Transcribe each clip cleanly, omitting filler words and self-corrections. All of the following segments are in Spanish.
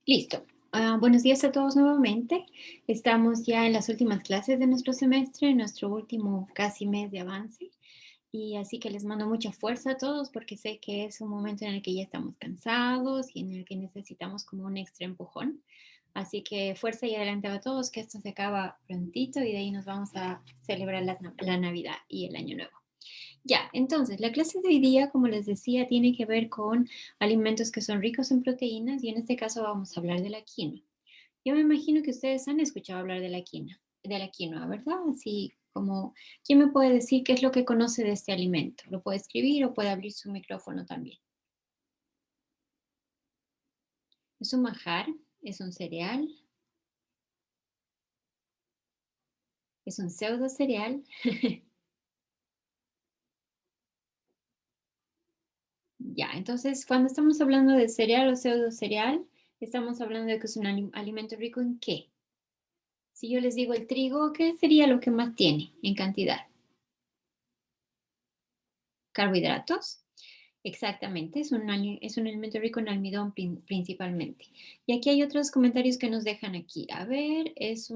Listo. Buenos días a todos nuevamente. Estamos ya en las últimas clases de nuestro semestre, nuestro último casi mes de avance. Y así que les mando mucha fuerza a todos porque sé que es un momento en el que ya estamos cansados y en el que necesitamos como un extra empujón. Así que fuerza y adelante a todos, que esto se acaba prontito y de ahí nos vamos a celebrar la Navidad y el Año Nuevo. Ya, entonces, la clase de hoy día, como les decía, tiene que ver con alimentos que son ricos en proteínas y en este caso vamos a hablar de la quinoa. Yo me imagino que ustedes han escuchado hablar de la quinoa, ¿verdad? Así como, ¿quién me puede decir qué es lo que conoce de este alimento? Lo puede escribir o puede abrir su micrófono también. Es un manjar, es un cereal, es un pseudo cereal. Ya, entonces cuando estamos hablando de cereal o pseudo cereal, estamos hablando de que es un alimento rico en qué. Si yo les digo el trigo, ¿qué sería lo que más tiene en cantidad? Carbohidratos. Exactamente, es un alimento rico en almidón principalmente. Y aquí hay otros comentarios que nos dejan aquí. A ver, es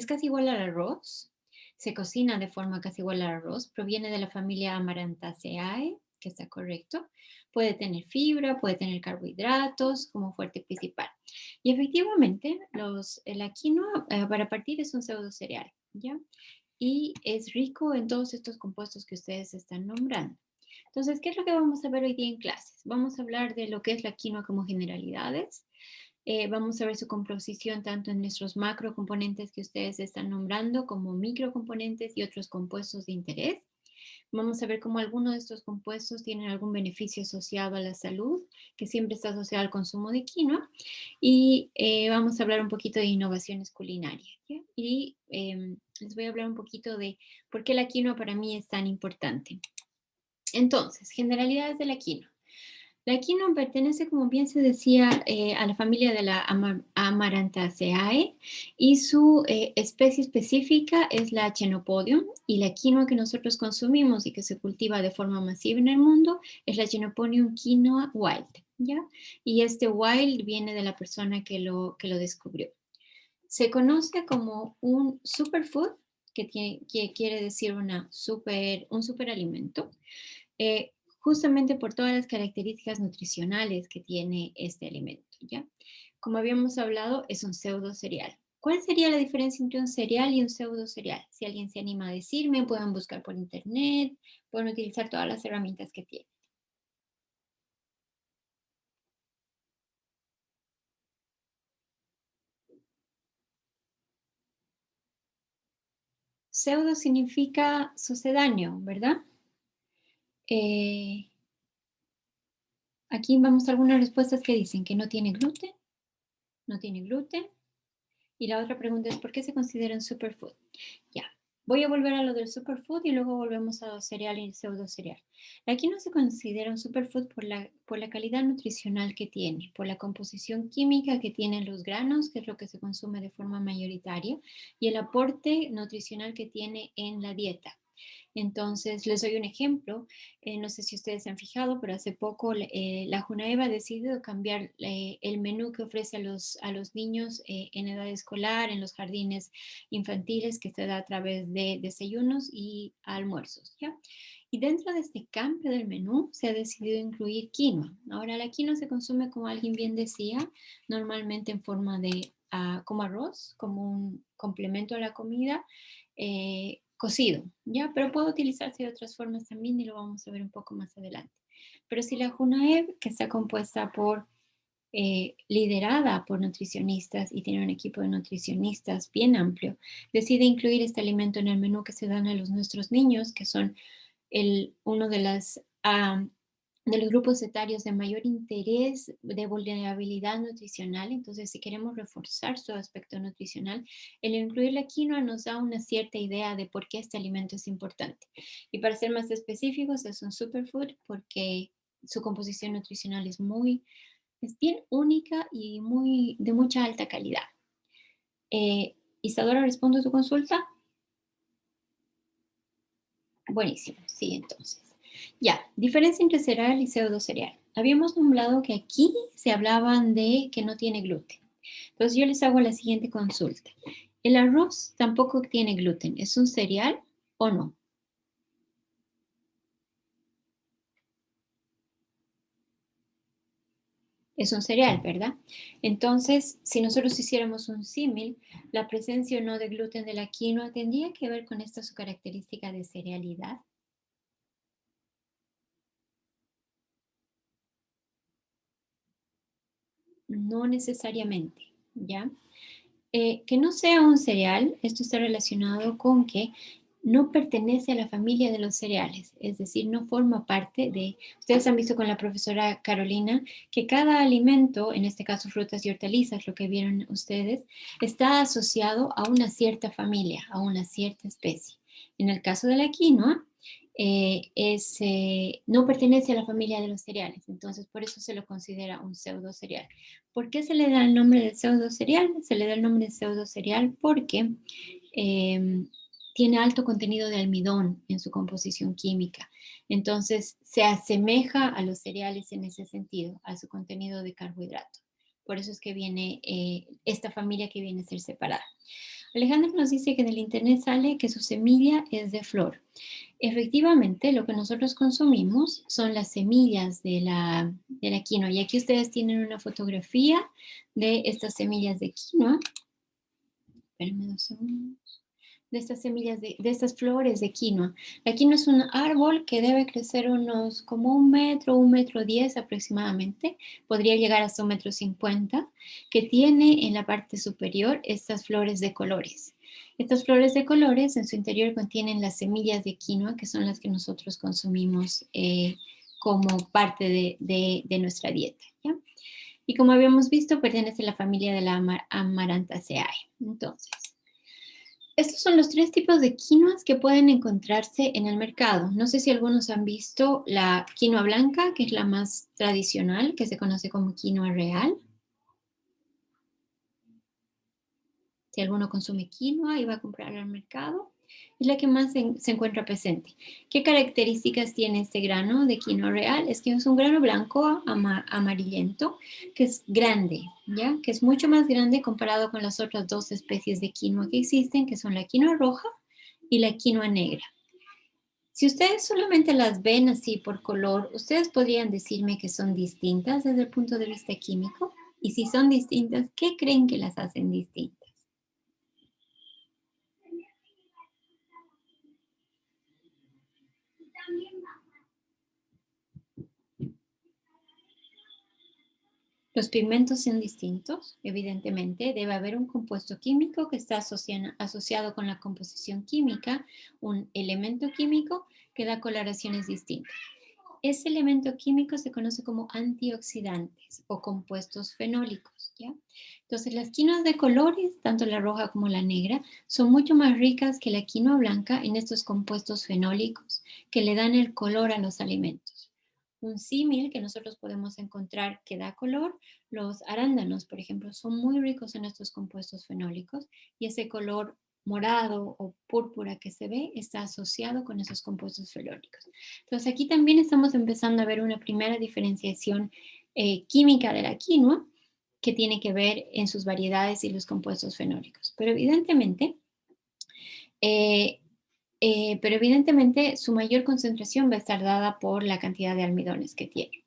casi igual al arroz. Se cocina de forma casi igual al arroz. Proviene de la familia Amarantaceae, que está correcto. Puede tener fibra, puede tener carbohidratos como fuerte principal. Y efectivamente, la quinoa, para partir, es un pseudo cereal, ¿ya? Y es rico en todos estos compuestos que ustedes están nombrando. Entonces, ¿qué es lo que vamos a ver hoy día en clases? Vamos a hablar de lo que es la quinoa como generalidades. Vamos a ver su composición tanto en nuestros macrocomponentes que ustedes están nombrando como microcomponentes y otros compuestos de interés. Vamos a ver cómo algunos de estos compuestos tienen algún beneficio asociado a la salud, que siempre está asociado al consumo de quinoa. Y vamos a hablar un poquito de innovaciones culinarias, ¿ya? Y les voy a hablar un poquito de por qué la quinoa para mí es tan importante. Entonces, generalidades de la quinoa. La quinoa pertenece, como bien se decía, a la familia de la Amarantaceae y su especie específica es la Chenopodium, y la quinoa que nosotros consumimos y que se cultiva de forma masiva en el mundo es la Chenopodium quinoa wild, ¿ya? Y este wild viene de la persona que lo descubrió. Se conoce como un superfood, que quiere decir un superalimento, justamente por todas las características nutricionales que tiene este alimento, ¿ya? Como habíamos hablado, es un pseudo cereal. ¿Cuál sería la diferencia entre un cereal y un pseudo cereal? Si alguien se anima a decirme, pueden buscar por internet, pueden utilizar todas las herramientas que tienen. Pseudo significa sucedáneo, ¿verdad? Eh, Aquí vamos a algunas respuestas que dicen que no tiene gluten, no tiene gluten. Y la otra pregunta es, ¿por qué se considera un superfood? Ya, voy a volver a lo del superfood y luego volvemos a cereal y pseudo cereal. Aquí no se considera un superfood por la calidad nutricional que tiene, por la composición química que tienen los granos, que es lo que se consume de forma mayoritaria, y el aporte nutricional que tiene en la dieta. Entonces, les doy un ejemplo. No sé si ustedes se han fijado, pero hace poco la Junaeva ha decidido cambiar el menú que ofrece a los niños en edad escolar, en los jardines infantiles, que se da a través de desayunos y almuerzos, ¿ya? Y dentro de este cambio del menú se ha decidido incluir quinoa. Ahora, la quinoa se consume, como alguien bien decía, normalmente en forma de como arroz, como un complemento a la comida, cocido, ¿ya? Pero puede utilizarse de otras formas también y lo vamos a ver un poco más adelante. Pero si la Junaev, que está compuesta liderada por nutricionistas y tiene un equipo de nutricionistas bien amplio, decide incluir este alimento en el menú que se dan a los nuestros niños, que son uno de los grupos etarios de mayor interés de vulnerabilidad nutricional. Entonces, si queremos reforzar su aspecto nutricional, el incluir la quinoa nos da una cierta idea de por qué este alimento es importante. Y para ser más específicos, es un superfood porque su composición nutricional es bien única y de mucha alta calidad. Isadora, ¿respondo a tu consulta? Buenísimo, sí, entonces. Ya, diferencia entre cereal y pseudo cereal. Habíamos nombrado que aquí se hablaban de que no tiene gluten. Entonces yo les hago la siguiente consulta. ¿El arroz tampoco tiene gluten? ¿Es un cereal o no? Es un cereal, ¿verdad? Entonces, si nosotros hiciéramos un símil, la presencia o no de gluten de la quinoa tendría que ver con esta su característica de cerealidad. No necesariamente, ¿ya? Que no sea un cereal, esto está relacionado con que no pertenece a la familia de los cereales, es decir, no forma parte de, ustedes han visto con la profesora Carolina que cada alimento, en este caso frutas y hortalizas, lo que vieron ustedes, está asociado a una cierta familia, a una cierta especie. En el caso de la quinoa, no pertenece a la familia de los cereales, entonces por eso se lo considera un pseudo cereal. ¿Por qué se le da el nombre de pseudo cereal? Se le da el nombre de pseudo cereal porque eh, tiene alto contenido de almidón en su composición química. Entonces se asemeja a los cereales en ese sentido, a su contenido de carbohidrato. Por eso es que viene esta familia que viene a ser separada. Alejandro nos dice que en el internet sale que su semilla es de flor. Efectivamente, lo que nosotros consumimos son las semillas de la quinoa. Y aquí ustedes tienen una fotografía de estas semillas de quinoa. Espérenme 2 segundos. De estas semillas, de estas flores de quinoa. La quinoa es un árbol que debe crecer unos como 1 metro, 1,10 metros aproximadamente. Podría llegar hasta 1,50 metros, que tiene en la parte superior estas flores de colores. Estas flores de colores en su interior contienen las semillas de quinoa, que son las que nosotros consumimos como parte de nuestra dieta, ¿ya? Y como habíamos visto, pertenece a la familia de la Amarantaceae. Entonces, estos son los 3 tipos de quinoas que pueden encontrarse en el mercado. No sé si algunos han visto la quinoa blanca, que es la más tradicional, que se conoce como quinoa real. Si alguno consume quinoa y va a comprar al mercado, es la que más se encuentra presente. ¿Qué características tiene este grano de quinoa real? Es que es un grano blanco amarillento, que es grande, ¿ya? Que es mucho más grande comparado con las otras 2 especies de quinoa que existen, que son la quinoa roja y la quinoa negra. Si ustedes solamente las ven así por color, ustedes podrían decirme que son distintas desde el punto de vista químico. Y si son distintas, ¿qué creen que las hacen distintas? Los pigmentos son distintos, evidentemente. Debe haber un compuesto químico que está asociado con la composición química, un elemento químico que da coloraciones distintas. Ese elemento químico se conoce como antioxidantes o compuestos fenólicos, ¿ya? Entonces, las quinoas de colores, tanto la roja como la negra, son mucho más ricas que la quinoa blanca en estos compuestos fenólicos que le dan el color a los alimentos. Un símil que nosotros podemos encontrar que da color, los arándanos, por ejemplo, son muy ricos en estos compuestos fenólicos y ese color morado o púrpura que se ve está asociado con esos compuestos fenólicos. Entonces aquí también estamos empezando a ver una primera diferenciación química de la quinoa que tiene que ver en sus variedades y los compuestos fenólicos. Eh, pero evidentemente su mayor concentración va a estar dada por la cantidad de almidones que tiene.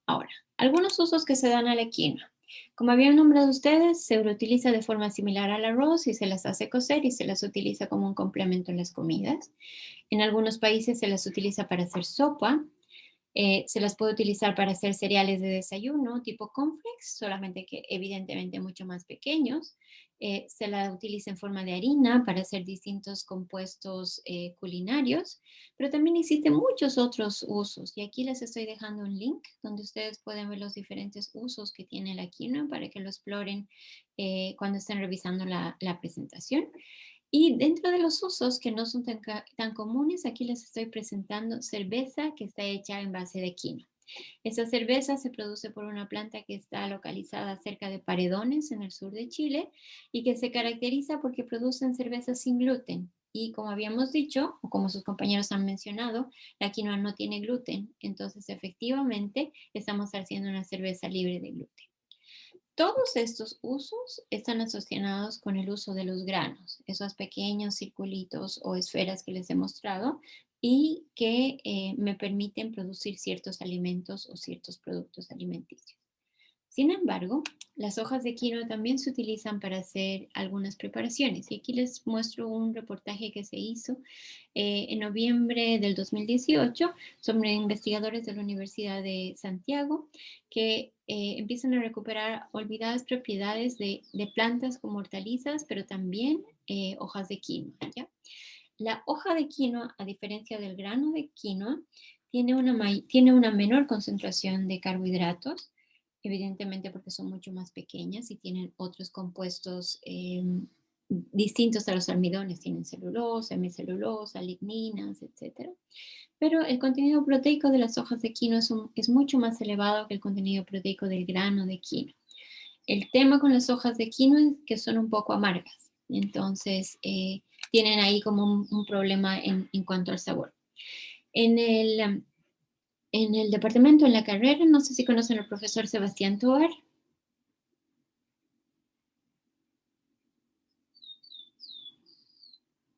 Ahora, algunos usos que se dan a la quinoa. Como habían nombrado ustedes, se utiliza de forma similar al arroz y se las hace cocer y se las utiliza como un complemento en las comidas. En algunos países se las utiliza para hacer sopa. Se las puede utilizar para hacer cereales de desayuno tipo cornflakes, solamente que evidentemente mucho más pequeños. Se la utiliza en forma de harina para hacer distintos compuestos culinarios, pero también existen muchos otros usos. Y aquí les estoy dejando un link donde ustedes pueden ver los diferentes usos que tiene la quinoa para que lo exploren cuando estén revisando la presentación. Y dentro de los usos que no son tan comunes, aquí les estoy presentando cerveza que está hecha en base de quinoa. Esta cerveza se produce por una planta que está localizada cerca de Paredones, en el sur de Chile, y que se caracteriza porque producen cerveza sin gluten. Y como habíamos dicho, o como sus compañeros han mencionado, la quinoa no tiene gluten. Entonces, efectivamente, estamos haciendo una cerveza libre de gluten. Todos estos usos están asociados con el uso de los granos, esos pequeños circulitos o esferas que les he mostrado y que me permiten producir ciertos alimentos o ciertos productos alimenticios. Sin embargo, las hojas de quinoa también se utilizan para hacer algunas preparaciones. Y aquí les muestro un reportaje que se hizo en noviembre del 2018 sobre investigadores de la Universidad de Santiago que empiezan a recuperar olvidadas propiedades de plantas como hortalizas, pero también hojas de quinoa, ¿ya? La hoja de quinoa, a diferencia del grano de quinoa, tiene una menor concentración de carbohidratos, evidentemente porque son mucho más pequeñas y tienen otros compuestos distintos a los almidones. Tienen celulosa, hemicelulosa, ligninas, etcétera. Pero el contenido proteico de las hojas de quinoa es mucho más elevado que el contenido proteico del grano de quinoa. El tema con las hojas de quinoa es que son un poco amargas, entonces tienen ahí como un problema en cuanto al sabor. En en el departamento, en la carrera, no sé si conocen al profesor Sebastián Toar.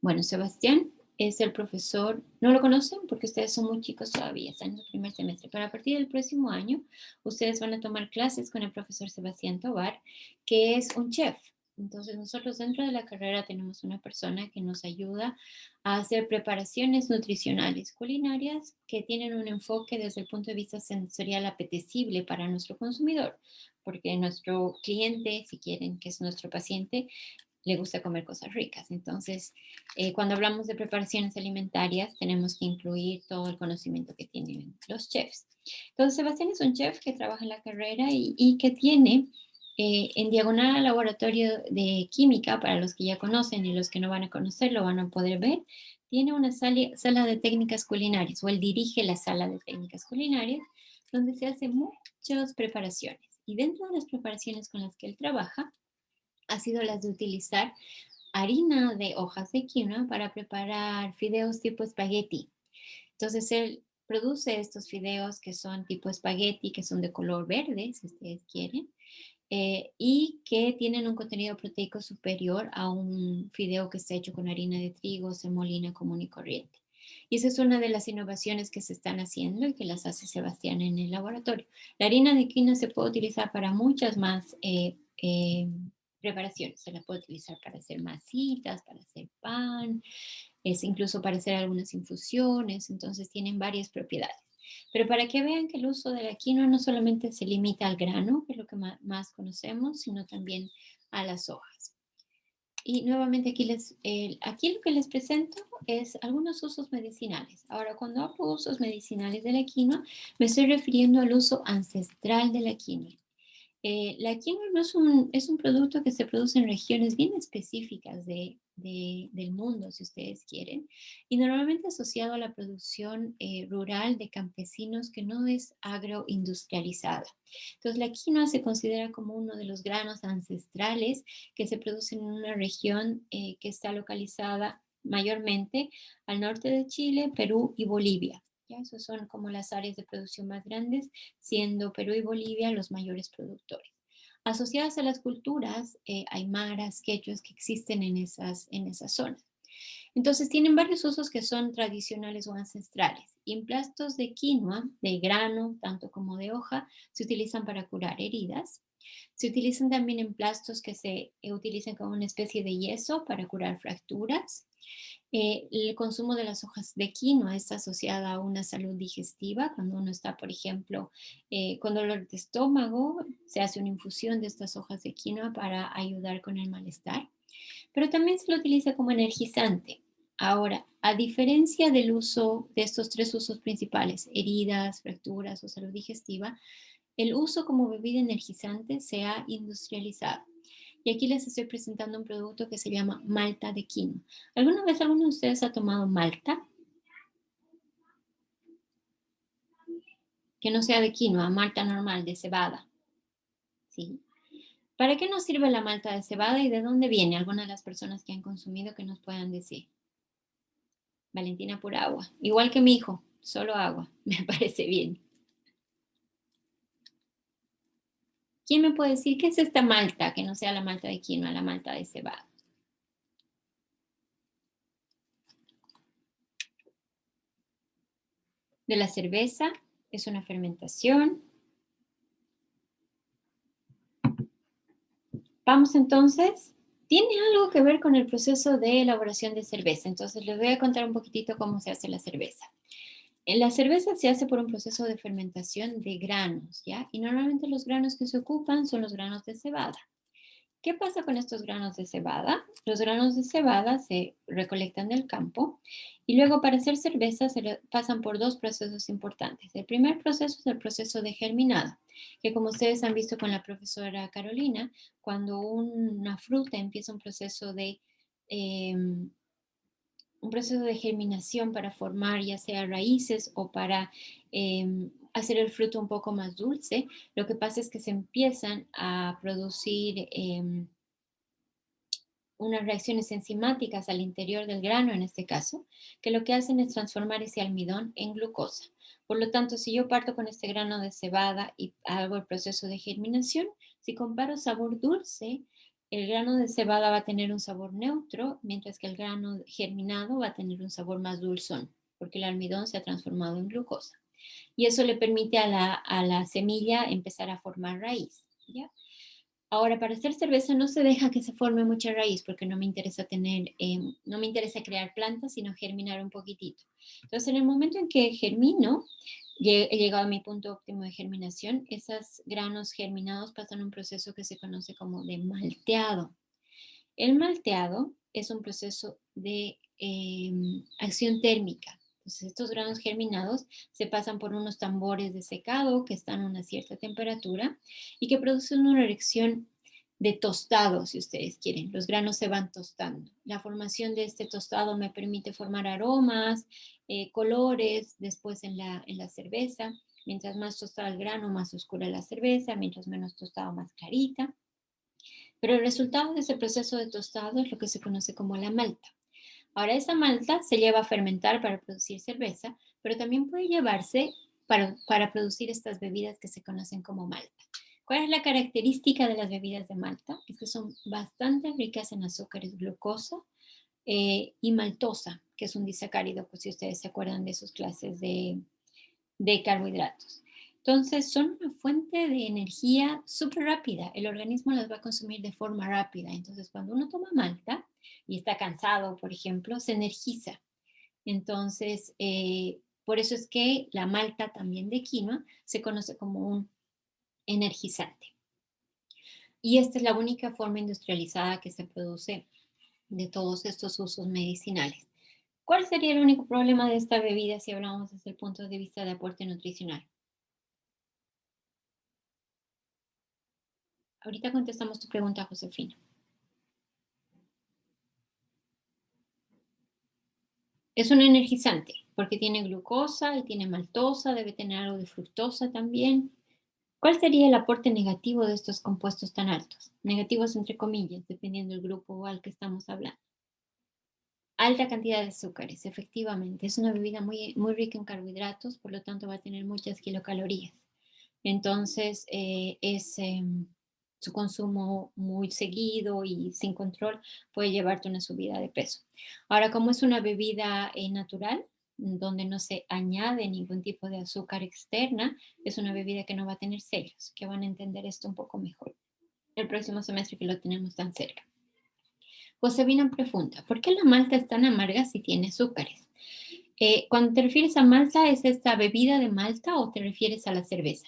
Bueno, Sebastián es el profesor, no lo conocen porque ustedes son muy chicos todavía, están en el primer semestre, pero a partir del próximo año ustedes van a tomar clases con el profesor Sebastián Tobar, que es un chef. Entonces nosotros dentro de la carrera tenemos una persona que nos ayuda a hacer preparaciones nutricionales culinarias que tienen un enfoque desde el punto de vista sensorial apetecible para nuestro consumidor, porque nuestro cliente, si quieren, que es nuestro paciente, le gusta comer cosas ricas. Entonces, cuando hablamos de preparaciones alimentarias, tenemos que incluir todo el conocimiento que tienen los chefs. Entonces, Sebastián es un chef que trabaja en la carrera y que tiene en diagonal al laboratorio de química, para los que ya conocen y los que no van a conocer, lo van a poder ver, tiene una sala de técnicas culinarias, o él dirige la sala de técnicas culinarias, donde se hacen muchas preparaciones. Y dentro de las preparaciones con las que él trabaja, ha sido las de utilizar harina de hojas de quinoa para preparar fideos tipo espagueti. Entonces él produce estos fideos que son tipo espagueti, que son de color verde, si ustedes quieren, y que tienen un contenido proteico superior a un fideo que está hecho con harina de trigo, semolina común y corriente. Y esa es una de las innovaciones que se están haciendo y que las hace Sebastián en el laboratorio. La harina de quinoa se puede utilizar para muchas más preparaciones. Se la puede utilizar para hacer masitas, para hacer pan, es incluso para hacer algunas infusiones. Entonces tienen varias propiedades. Pero para que vean que el uso de la quinoa no solamente se limita al grano, que es lo que más conocemos, sino también a las hojas. Y nuevamente aquí lo que les presento es algunos usos medicinales. Ahora, cuando hablo de usos medicinales de la quinoa, me estoy refiriendo al uso ancestral de la quinoa. La quinoa no es un producto que se produce en regiones bien específicas del mundo, si ustedes quieren, y normalmente asociado a la producción rural de campesinos que no es agroindustrializada. Entonces, la quinoa se considera como uno de los granos ancestrales que se producen en una región que está localizada mayormente al norte de Chile, Perú y Bolivia. ¿Ya? Esas son como las áreas de producción más grandes, siendo Perú y Bolivia los mayores productores. Asociadas a las culturas aymaras, quechuas que existen en esas zonas. Entonces tienen varios usos que son tradicionales o ancestrales. Y emplastos de quinoa, de grano, tanto como de hoja, se utilizan para curar heridas. Se utilizan también emplastos que se utilizan como una especie de yeso para curar fracturas. El consumo de las hojas de quinoa está asociada a una salud digestiva. Cuando uno está, por ejemplo, con dolor de estómago, se hace una infusión de estas hojas de quinoa para ayudar con el malestar. Pero también se lo utiliza como energizante. Ahora, a diferencia del uso de estos tres usos principales, heridas, fracturas o salud digestiva, el uso como bebida energizante se ha industrializado. Y aquí les estoy presentando un producto que se llama malta de quinoa. ¿Alguna vez alguno de ustedes ha tomado malta? Que no sea de quinoa, malta normal, de cebada. ¿Sí? ¿Para qué nos sirve la malta de cebada y de dónde viene? Algunas de las personas que han consumido que nos puedan decir. Valentina, pura agua. Igual que mi hijo, solo agua. Me parece bien. ¿Quién me puede decir qué es esta malta, que no sea la malta de quinoa, la malta de cebada? De la cerveza, es una fermentación. Vamos entonces, tiene algo que ver con el proceso de elaboración de cerveza. Entonces les voy a contar un poquitito cómo se hace la cerveza. La cerveza se hace por un proceso de fermentación de granos, ¿ya? Y normalmente los granos que se ocupan son los granos de cebada. ¿Qué pasa con estos granos de cebada? Los granos de cebada se recolectan del campo y luego para hacer cerveza pasan por dos procesos importantes. El primer proceso es el proceso de germinado, que como ustedes han visto con la profesora Carolina, cuando una fruta empieza em, un proceso de germinación para formar ya sea raíces o para hacer el fruto un poco más dulce, lo que pasa es que se empiezan a producir unas reacciones enzimáticas al interior del grano, en este caso, que lo que hacen es transformar ese almidón en glucosa. Por lo tanto, si yo parto con este grano de cebada y hago el proceso de germinación, si comparo sabor dulce, el grano de cebada va a tener un sabor neutro, mientras que el grano germinado va a tener un sabor más dulzón, porque el almidón se ha transformado en glucosa. Y eso le permite a la semilla empezar a formar raíz, ¿ya? Ahora, para hacer cerveza no se deja que se forme mucha raíz porque no me interesa no me interesa crear plantas, sino germinar un poquitito. Entonces, en el momento en que germino, he llegado a mi punto óptimo de germinación, esos granos germinados pasan un proceso que se conoce como de malteado. El malteado es un proceso de acción térmica. Entonces, estos granos germinados se pasan por unos tambores de secado que están a una cierta temperatura y que producen una reacción de tostado, si ustedes quieren. Los granos se van tostando. La formación de este tostado me permite formar aromas, colores después en la cerveza. Mientras más tostado el grano, más oscura la cerveza. Mientras menos tostado, más clarita. Pero el resultado de ese proceso de tostado es lo que se conoce como la malta. Ahora, esa malta se lleva a fermentar para producir cerveza, pero también puede llevarse para producir estas bebidas que se conocen como malta. ¿Cuál es la característica de las bebidas de malta? Es que son bastante ricas en azúcares, glucosa y maltosa, que es un disacárido, pues si ustedes se acuerdan de sus clases de carbohidratos. Entonces, son una fuente de energía súper rápida. El organismo las va a consumir de forma rápida. Entonces, cuando uno toma malta y está cansado, por ejemplo, se energiza. Entonces, por eso es que la malta también de quinoa se conoce como un energizante. Y esta es la única forma industrializada que se produce de todos estos usos medicinales. ¿Cuál sería el único problema de esta bebida si hablamos desde el punto de vista de aporte nutricional? Ahorita contestamos tu pregunta, Josefina. Es un energizante porque tiene glucosa y tiene maltosa, debe tener algo de fructosa también. ¿Cuál sería el aporte negativo de estos compuestos tan altos? Negativos entre comillas, dependiendo del grupo al que estamos hablando. Alta cantidad de azúcares, efectivamente. Es una bebida muy rica en carbohidratos, por lo tanto va a tener muchas kilocalorías. Entonces, su consumo muy seguido y sin control puede llevarte a una subida de peso. Ahora, como es una bebida natural, donde no se añade ningún tipo de azúcar externa, es una bebida que no va a tener sellos, que van a entender esto un poco mejor el próximo semestre que lo tenemos tan cerca. Josefina pregunta, ¿por qué la malta es tan amarga si tiene azúcares? Cuando te refieres a malta, ¿es esta bebida de malta o te refieres a la cerveza?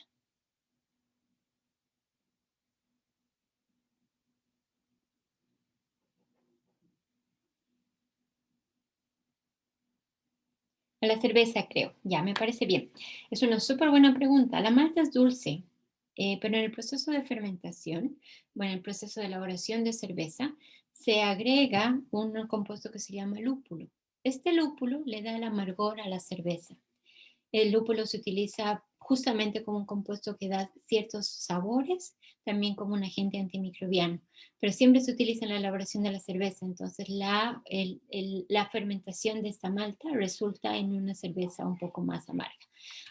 A la cerveza, creo. Ya, me parece bien. Es una súper buena pregunta. La malta es dulce, pero en el proceso de fermentación, bueno, en el proceso de elaboración de cerveza, se agrega un compuesto que se llama lúpulo. Este lúpulo le da el amargor a la cerveza. El lúpulo se utiliza justamente como un compuesto que da ciertos sabores, también como un agente antimicrobiano. Pero siempre se utiliza en la elaboración de la cerveza, entonces la fermentación de esta malta resulta en una cerveza un poco más amarga.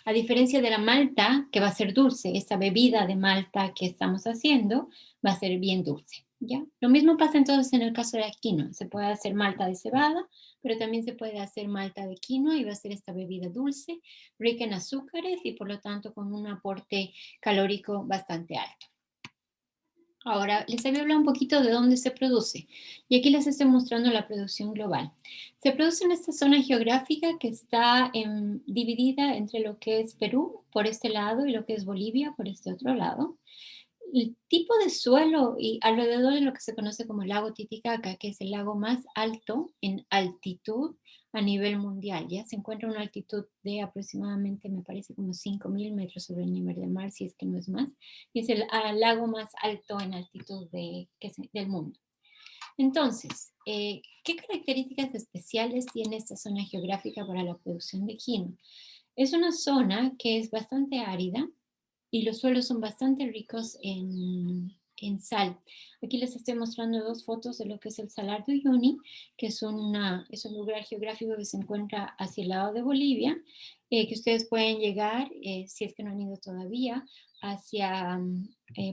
A diferencia de la malta, que va a ser dulce, esta bebida de malta que estamos haciendo va a ser bien dulce, ¿ya? Lo mismo pasa entonces en el caso de la quinoa. Se puede hacer malta de cebada, pero también se puede hacer malta de quinoa y va a ser esta bebida dulce, rica en azúcares y por lo tanto con un aporte calórico bastante alto. Ahora, les había hablado un poquito de dónde se produce y aquí les estoy mostrando la producción global. Se produce en esta zona geográfica que está dividida entre lo que es Perú por este lado y lo que es Bolivia por este otro lado. El tipo de suelo y alrededor de lo que se conoce como el lago Titicaca, que es el lago más alto en altitud a nivel mundial, ya se encuentra a una altitud de aproximadamente, me parece, como 5.000 metros sobre el nivel del mar, si es que no es más, y es el lago más alto en altitud del mundo. Entonces, ¿qué características especiales tiene esta zona geográfica para la producción de quinoa? Es una zona que es bastante árida, y los suelos son bastante ricos en sal. Aquí les estoy mostrando dos fotos de lo que es el Salar de Uyuni, que es un lugar geográfico que se encuentra hacia el lado de Bolivia, que ustedes pueden llegar, si es que no han ido todavía,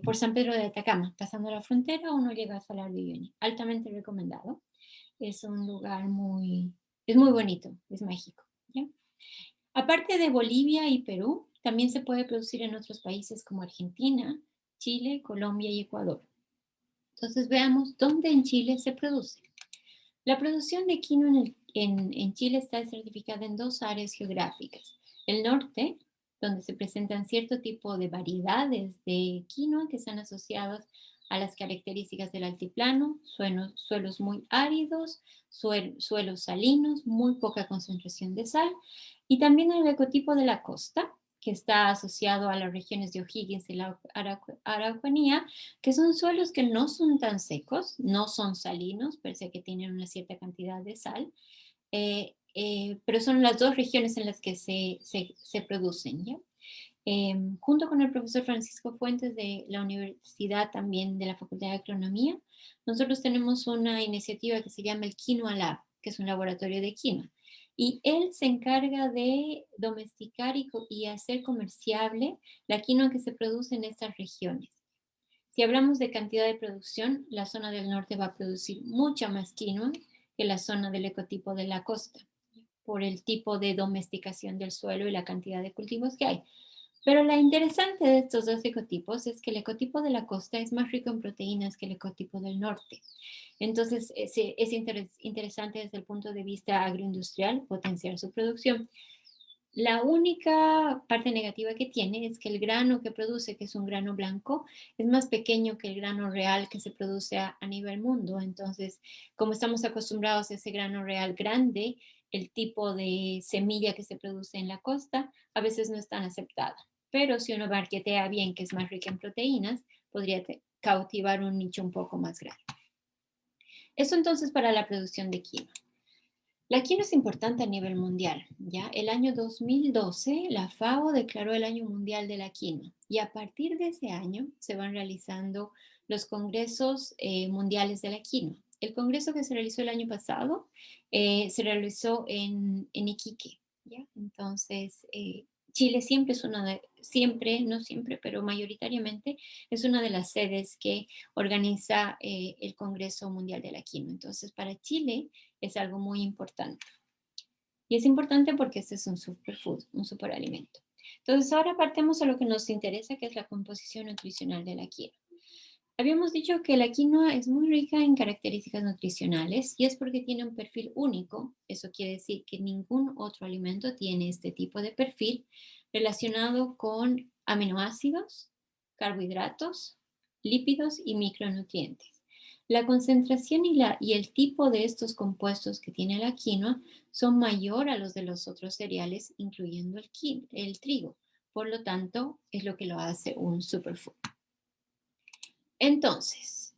por San Pedro de Atacama. Pasando la frontera, uno llega al Salar de Uyuni. Altamente recomendado. Es un lugar es muy bonito, es mágico. ¿Ya? Aparte de Bolivia y Perú, también se puede producir en otros países como Argentina, Chile, Colombia y Ecuador. Entonces veamos dónde en Chile se produce. La producción de quinoa en Chile está certificada en dos áreas geográficas. El norte, donde se presentan cierto tipo de variedades de quinoa que están asociadas a las características del altiplano, suelos muy áridos, suelos salinos, muy poca concentración de sal, y también el ecotipo de la costa, que está asociado a las regiones de O'Higgins y la Araucanía, que son suelos que no son tan secos, no son salinos, pese a que tienen una cierta cantidad de sal, pero son las dos regiones en las que se producen, ¿ya? Junto con el profesor Francisco Fuentes de la Universidad también de la Facultad de Agronomía, nosotros tenemos una iniciativa que se llama el Quinoa Lab, que es un laboratorio de quinoa. Y él se encarga de domesticar y hacer comerciable la quinoa que se produce en estas regiones. Si hablamos de cantidad de producción, la zona del norte va a producir mucha más quinoa que la zona del ecotipo de la costa, por el tipo de domesticación del suelo y la cantidad de cultivos que hay. Pero lo interesante de estos dos ecotipos es que el ecotipo de la costa es más rico en proteínas que el ecotipo del norte. Entonces, es interesante desde el punto de vista agroindustrial potenciar su producción. La única parte negativa que tiene es que el grano que produce, que es un grano blanco, es más pequeño que el grano real que se produce a nivel mundo. Entonces, como estamos acostumbrados a ese grano real grande, el tipo de semilla que se produce en la costa a veces no es tan aceptada. Pero si uno marketea bien, que es más rica en proteínas, podría cautivar un nicho un poco más grande. Eso entonces para la producción de quinoa. La quinoa es importante a nivel mundial, ¿ya? El año 2012, la FAO declaró el Año Mundial de la Quinoa y a partir de ese año se van realizando los congresos mundiales de la quinoa. El congreso que se realizó el año pasado se realizó en Iquique, ¿ya? Entonces, Chile siempre es no siempre, pero mayoritariamente es una de las sedes que organiza el Congreso Mundial de la Quinoa. Entonces, para Chile es algo muy importante. Y es importante porque este es un superfood, un superalimento. Entonces, ahora partemos a lo que nos interesa, que es la composición nutricional de la quinoa. Habíamos dicho que la quinoa es muy rica en características nutricionales y es porque tiene un perfil único. Eso quiere decir que ningún otro alimento tiene este tipo de perfil relacionado con aminoácidos, carbohidratos, lípidos y micronutrientes. La concentración y el tipo de estos compuestos que tiene la quinoa son mayor a los de los otros cereales, incluyendo el trigo. Por lo tanto, es lo que lo hace un superfood. Entonces,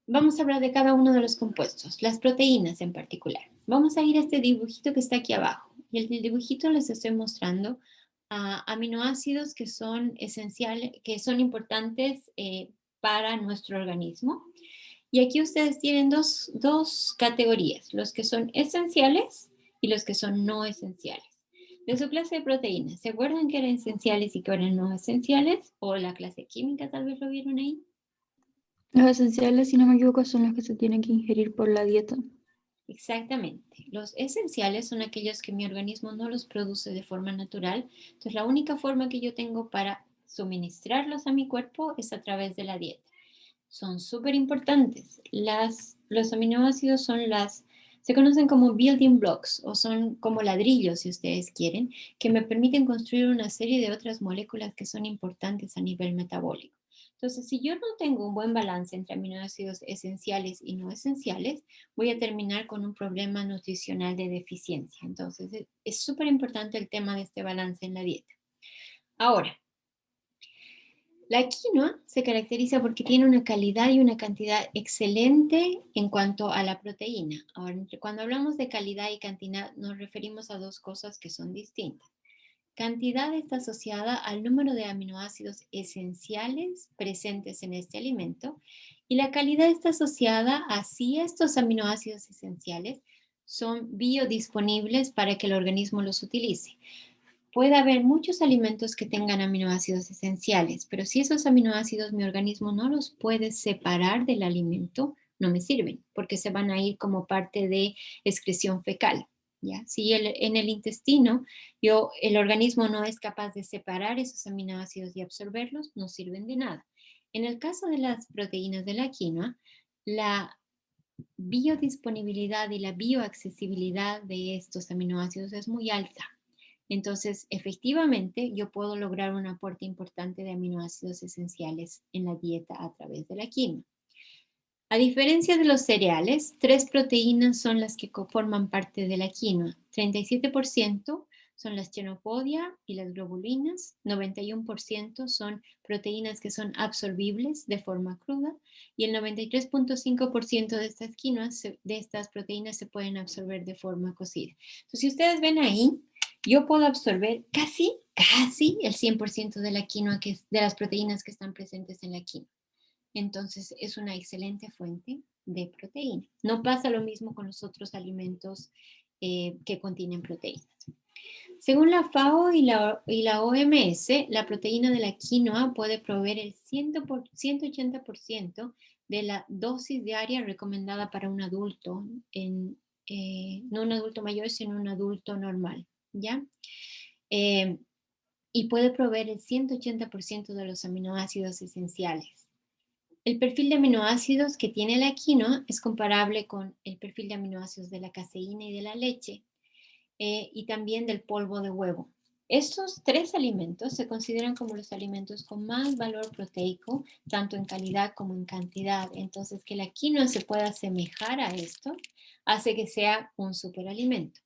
vamos a hablar de cada uno de los compuestos, las proteínas en particular. Vamos a ir a este dibujito que está aquí abajo. Y el dibujito les estoy mostrando aminoácidos que son esenciales, que son importantes para nuestro organismo. Y aquí ustedes tienen dos categorías, los que son esenciales y los que son no esenciales. De su clase de proteínas, ¿se acuerdan que eran esenciales y que eran no esenciales? ¿O la clase química tal vez lo vieron ahí? Los esenciales, si no me equivoco, son los que se tienen que ingerir por la dieta. Exactamente. Los esenciales son aquellos que mi organismo no los produce de forma natural. Entonces, la única forma que yo tengo para suministrarlos a mi cuerpo es a través de la dieta. Son súper importantes. Los aminoácidos se conocen como building blocks o son como ladrillos, si ustedes quieren, que me permiten construir una serie de otras moléculas que son importantes a nivel metabólico. Entonces, si yo no tengo un buen balance entre aminoácidos esenciales y no esenciales, voy a terminar con un problema nutricional de deficiencia. Entonces, es súper importante el tema de este balance en la dieta. Ahora, la quinoa se caracteriza porque tiene una calidad y una cantidad excelente en cuanto a la proteína. Ahora, cuando hablamos de calidad y cantidad, nos referimos a dos cosas que son distintas. Cantidad está asociada al número de aminoácidos esenciales presentes en este alimento y la calidad está asociada a si estos aminoácidos esenciales son biodisponibles para que el organismo los utilice. Puede haber muchos alimentos que tengan aminoácidos esenciales, pero si esos aminoácidos mi organismo no los puede separar del alimento, no me sirven, porque se van a ir como parte de excreción fecal. ¿Ya? Si en el intestino el organismo no es capaz de separar esos aminoácidos y absorberlos, no sirven de nada. En el caso de las proteínas de la quinoa, la biodisponibilidad y la bioaccesibilidad de estos aminoácidos es muy alta. Entonces, efectivamente, yo puedo lograr un aporte importante de aminoácidos esenciales en la dieta a través de la quinoa. A diferencia de los cereales, 3 proteínas son las que forman parte de la quinoa. 37% son las chenopodias y las globulinas, 91% son proteínas que son absorbibles de forma cruda y el 93.5% de estas quinoas, de estas proteínas se pueden absorber de forma cocida. Entonces, si ustedes ven ahí, yo puedo absorber casi el 100% de la quinoa, de las proteínas que están presentes en la quinoa. Entonces, es una excelente fuente de proteína. No pasa lo mismo con los otros alimentos que contienen proteínas. Según la FAO y la OMS, la proteína de la quinoa puede proveer el 180% de la dosis diaria recomendada para un adulto, no un adulto mayor, sino un adulto normal, ¿ya? Y puede proveer el 180% de los aminoácidos esenciales. El perfil de aminoácidos que tiene la quinoa es comparable con el perfil de aminoácidos de la caseína y de la leche y también del polvo de huevo. Estos 3 alimentos se consideran como los alimentos con más valor proteico, tanto en calidad como en cantidad. Entonces, que la quinoa se pueda asemejar a esto hace que sea un superalimento.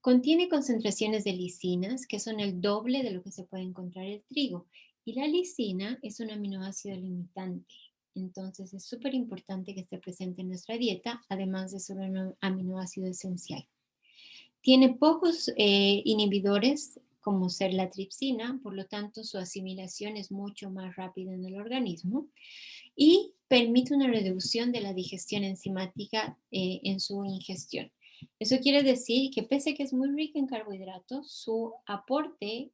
Contiene concentraciones de lisinas que son el doble de lo que se puede encontrar en el trigo. Y la lisina es un aminoácido limitante. Entonces es súper importante que esté presente en nuestra dieta, además de ser un aminoácido esencial. Tiene pocos inhibidores, como ser la tripsina, por lo tanto su asimilación es mucho más rápida en el organismo y permite una reducción de la digestión enzimática en su ingestión. Eso quiere decir que pese a que es muy rica en carbohidratos, su aporte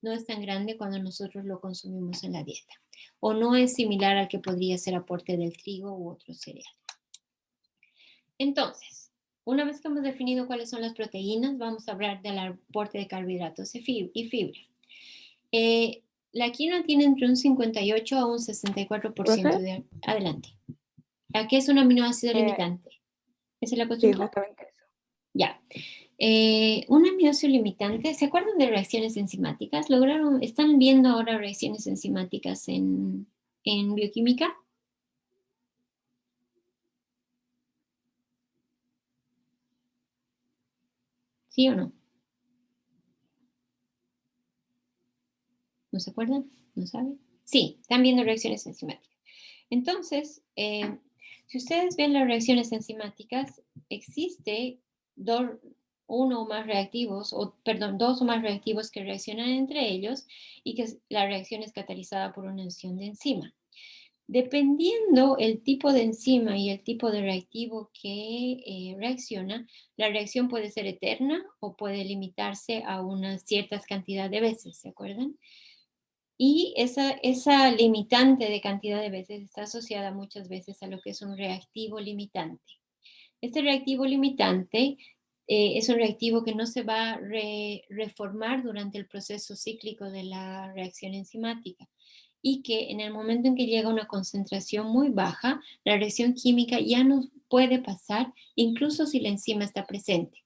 no es tan grande cuando nosotros lo consumimos en la dieta o no es similar al que podría ser aporte del trigo u otro cereal. Entonces, una vez que hemos definido cuáles son las proteínas, vamos a hablar del aporte de carbohidratos y fibra. La quinoa tiene entre un 58 a un 64% ¿Profe? de... Adelante. ¿Qué es un aminoácido Eh, limitante? ¿Esa es la sí, consulta? justamente eso. Ya. Un aminoácido limitante, ¿se acuerdan de reacciones enzimáticas? ¿Están viendo ahora reacciones enzimáticas en bioquímica? ¿Sí o no? ¿No se acuerdan? ¿No saben? Sí, están viendo reacciones enzimáticas. Entonces, si ustedes ven las reacciones enzimáticas, existe uno o más reactivos, o perdón, dos o más reactivos que reaccionan entre ellos y que la reacción es catalizada por una enzima de enzima. Dependiendo el tipo de enzima y el tipo de reactivo que reacciona, la reacción puede ser eterna o puede limitarse a una cierta cantidad de veces, ¿se acuerdan? Y esa limitante de cantidad de veces está asociada muchas veces a lo que es un reactivo limitante. Este reactivo limitante es un reactivo que no se va a reformar durante el proceso cíclico de la reacción enzimática y que en el momento en que llega a una concentración muy baja, la reacción química ya no puede pasar, incluso si la enzima está presente.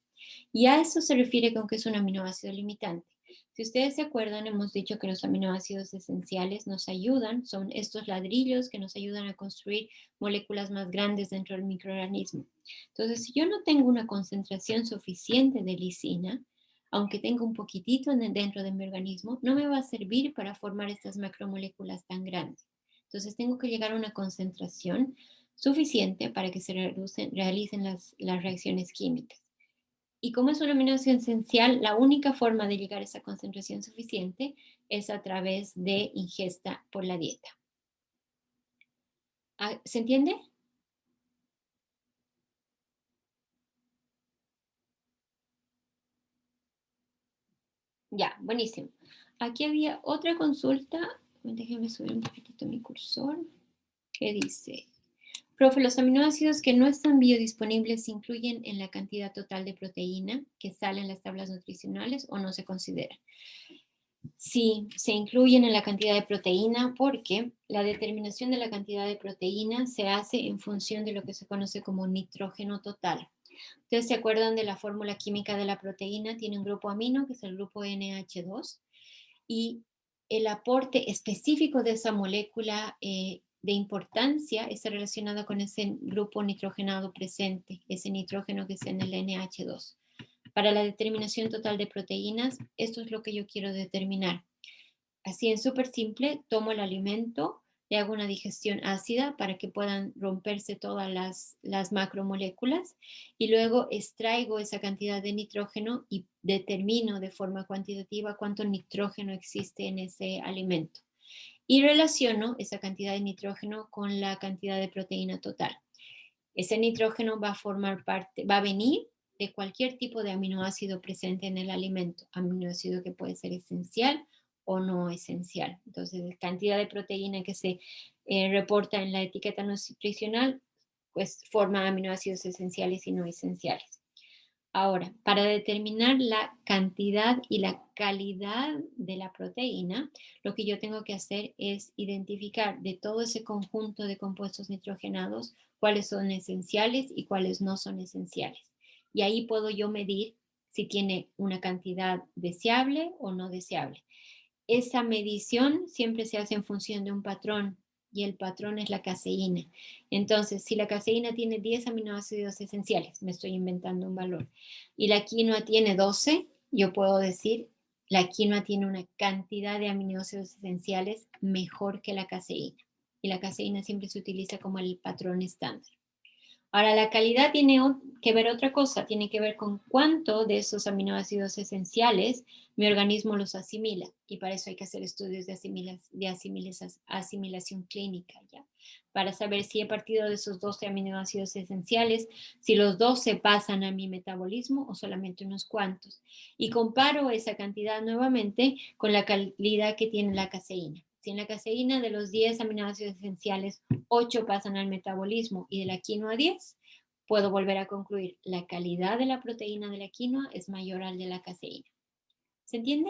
Y a eso se refiere con que es un aminoácido limitante. Si ustedes se acuerdan, hemos dicho que los aminoácidos esenciales nos ayudan, son estos ladrillos que nos ayudan a construir moléculas más grandes dentro del microorganismo. Entonces, si yo no tengo una concentración suficiente de lisina, aunque tenga un poquitito dentro de mi organismo, no me va a servir para formar estas macromoléculas tan grandes. Entonces, tengo que llegar a una concentración suficiente para que se realicen las reacciones químicas. Y como es un aminoácido esencial, la única forma de llegar a esa concentración suficiente es a través de ingesta por la dieta. ¿Se entiende? Ya, buenísimo. Aquí había otra consulta. Déjenme subir un poquitito mi cursor. ¿Qué dice? Profe, los aminoácidos que no están biodisponibles se incluyen en la cantidad total de proteína que sale en las tablas nutricionales o no se consideran. Sí, se incluyen en la cantidad de proteína porque la determinación de la cantidad de proteína se hace en función de lo que se conoce como nitrógeno total. Ustedes se acuerdan de la fórmula química de la proteína, tiene un grupo amino que es el grupo NH2 y el aporte específico de esa molécula de importancia está relacionado con ese grupo nitrogenado presente, ese nitrógeno que está en el NH2. Para la determinación total de proteínas, esto es lo que yo quiero determinar. Así en súper simple, tomo el alimento, le hago una digestión ácida para que puedan romperse todas las macromoléculas y luego extraigo esa cantidad de nitrógeno y determino de forma cuantitativa cuánto nitrógeno existe en ese alimento. Y relaciono esa cantidad de nitrógeno con la cantidad de proteína total. Ese nitrógeno va a formar parte, va a venir de cualquier tipo de aminoácido presente en el alimento, aminoácido que puede ser esencial o no esencial. Entonces, la cantidad de proteína que se reporta en la etiqueta nutricional, pues forma aminoácidos esenciales y no esenciales. Ahora, para determinar la cantidad y la calidad de la proteína, lo que yo tengo que hacer es identificar de todo ese conjunto de compuestos nitrogenados cuáles son esenciales y cuáles no son esenciales. Y ahí puedo yo medir si tiene una cantidad deseable o no deseable. Esa medición siempre se hace en función de un patrón y el patrón es la caseína. Entonces, si la caseína tiene 10 aminoácidos esenciales, me estoy inventando un valor, y la quinoa tiene 12, yo puedo decir, la quinoa tiene una cantidad de aminoácidos esenciales mejor que la caseína. Y la caseína siempre se utiliza como el patrón estándar. Ahora, la calidad tiene que ver otra cosa, tiene que ver con cuánto de esos aminoácidos esenciales mi organismo los asimila. Y para eso hay que hacer estudios de asimilación clínica, ¿ya? Para saber si a partir de esos 12 aminoácidos esenciales, si los 12 pasan a mi metabolismo o solamente unos cuantos. Y comparo esa cantidad nuevamente con la calidad que tiene la caseína. Si en la caseína de los 10 aminoácidos esenciales, 8 pasan al metabolismo y de la quinoa 10, puedo volver a concluir, la calidad de la proteína de la quinoa es mayor al de la caseína. ¿Se entiende?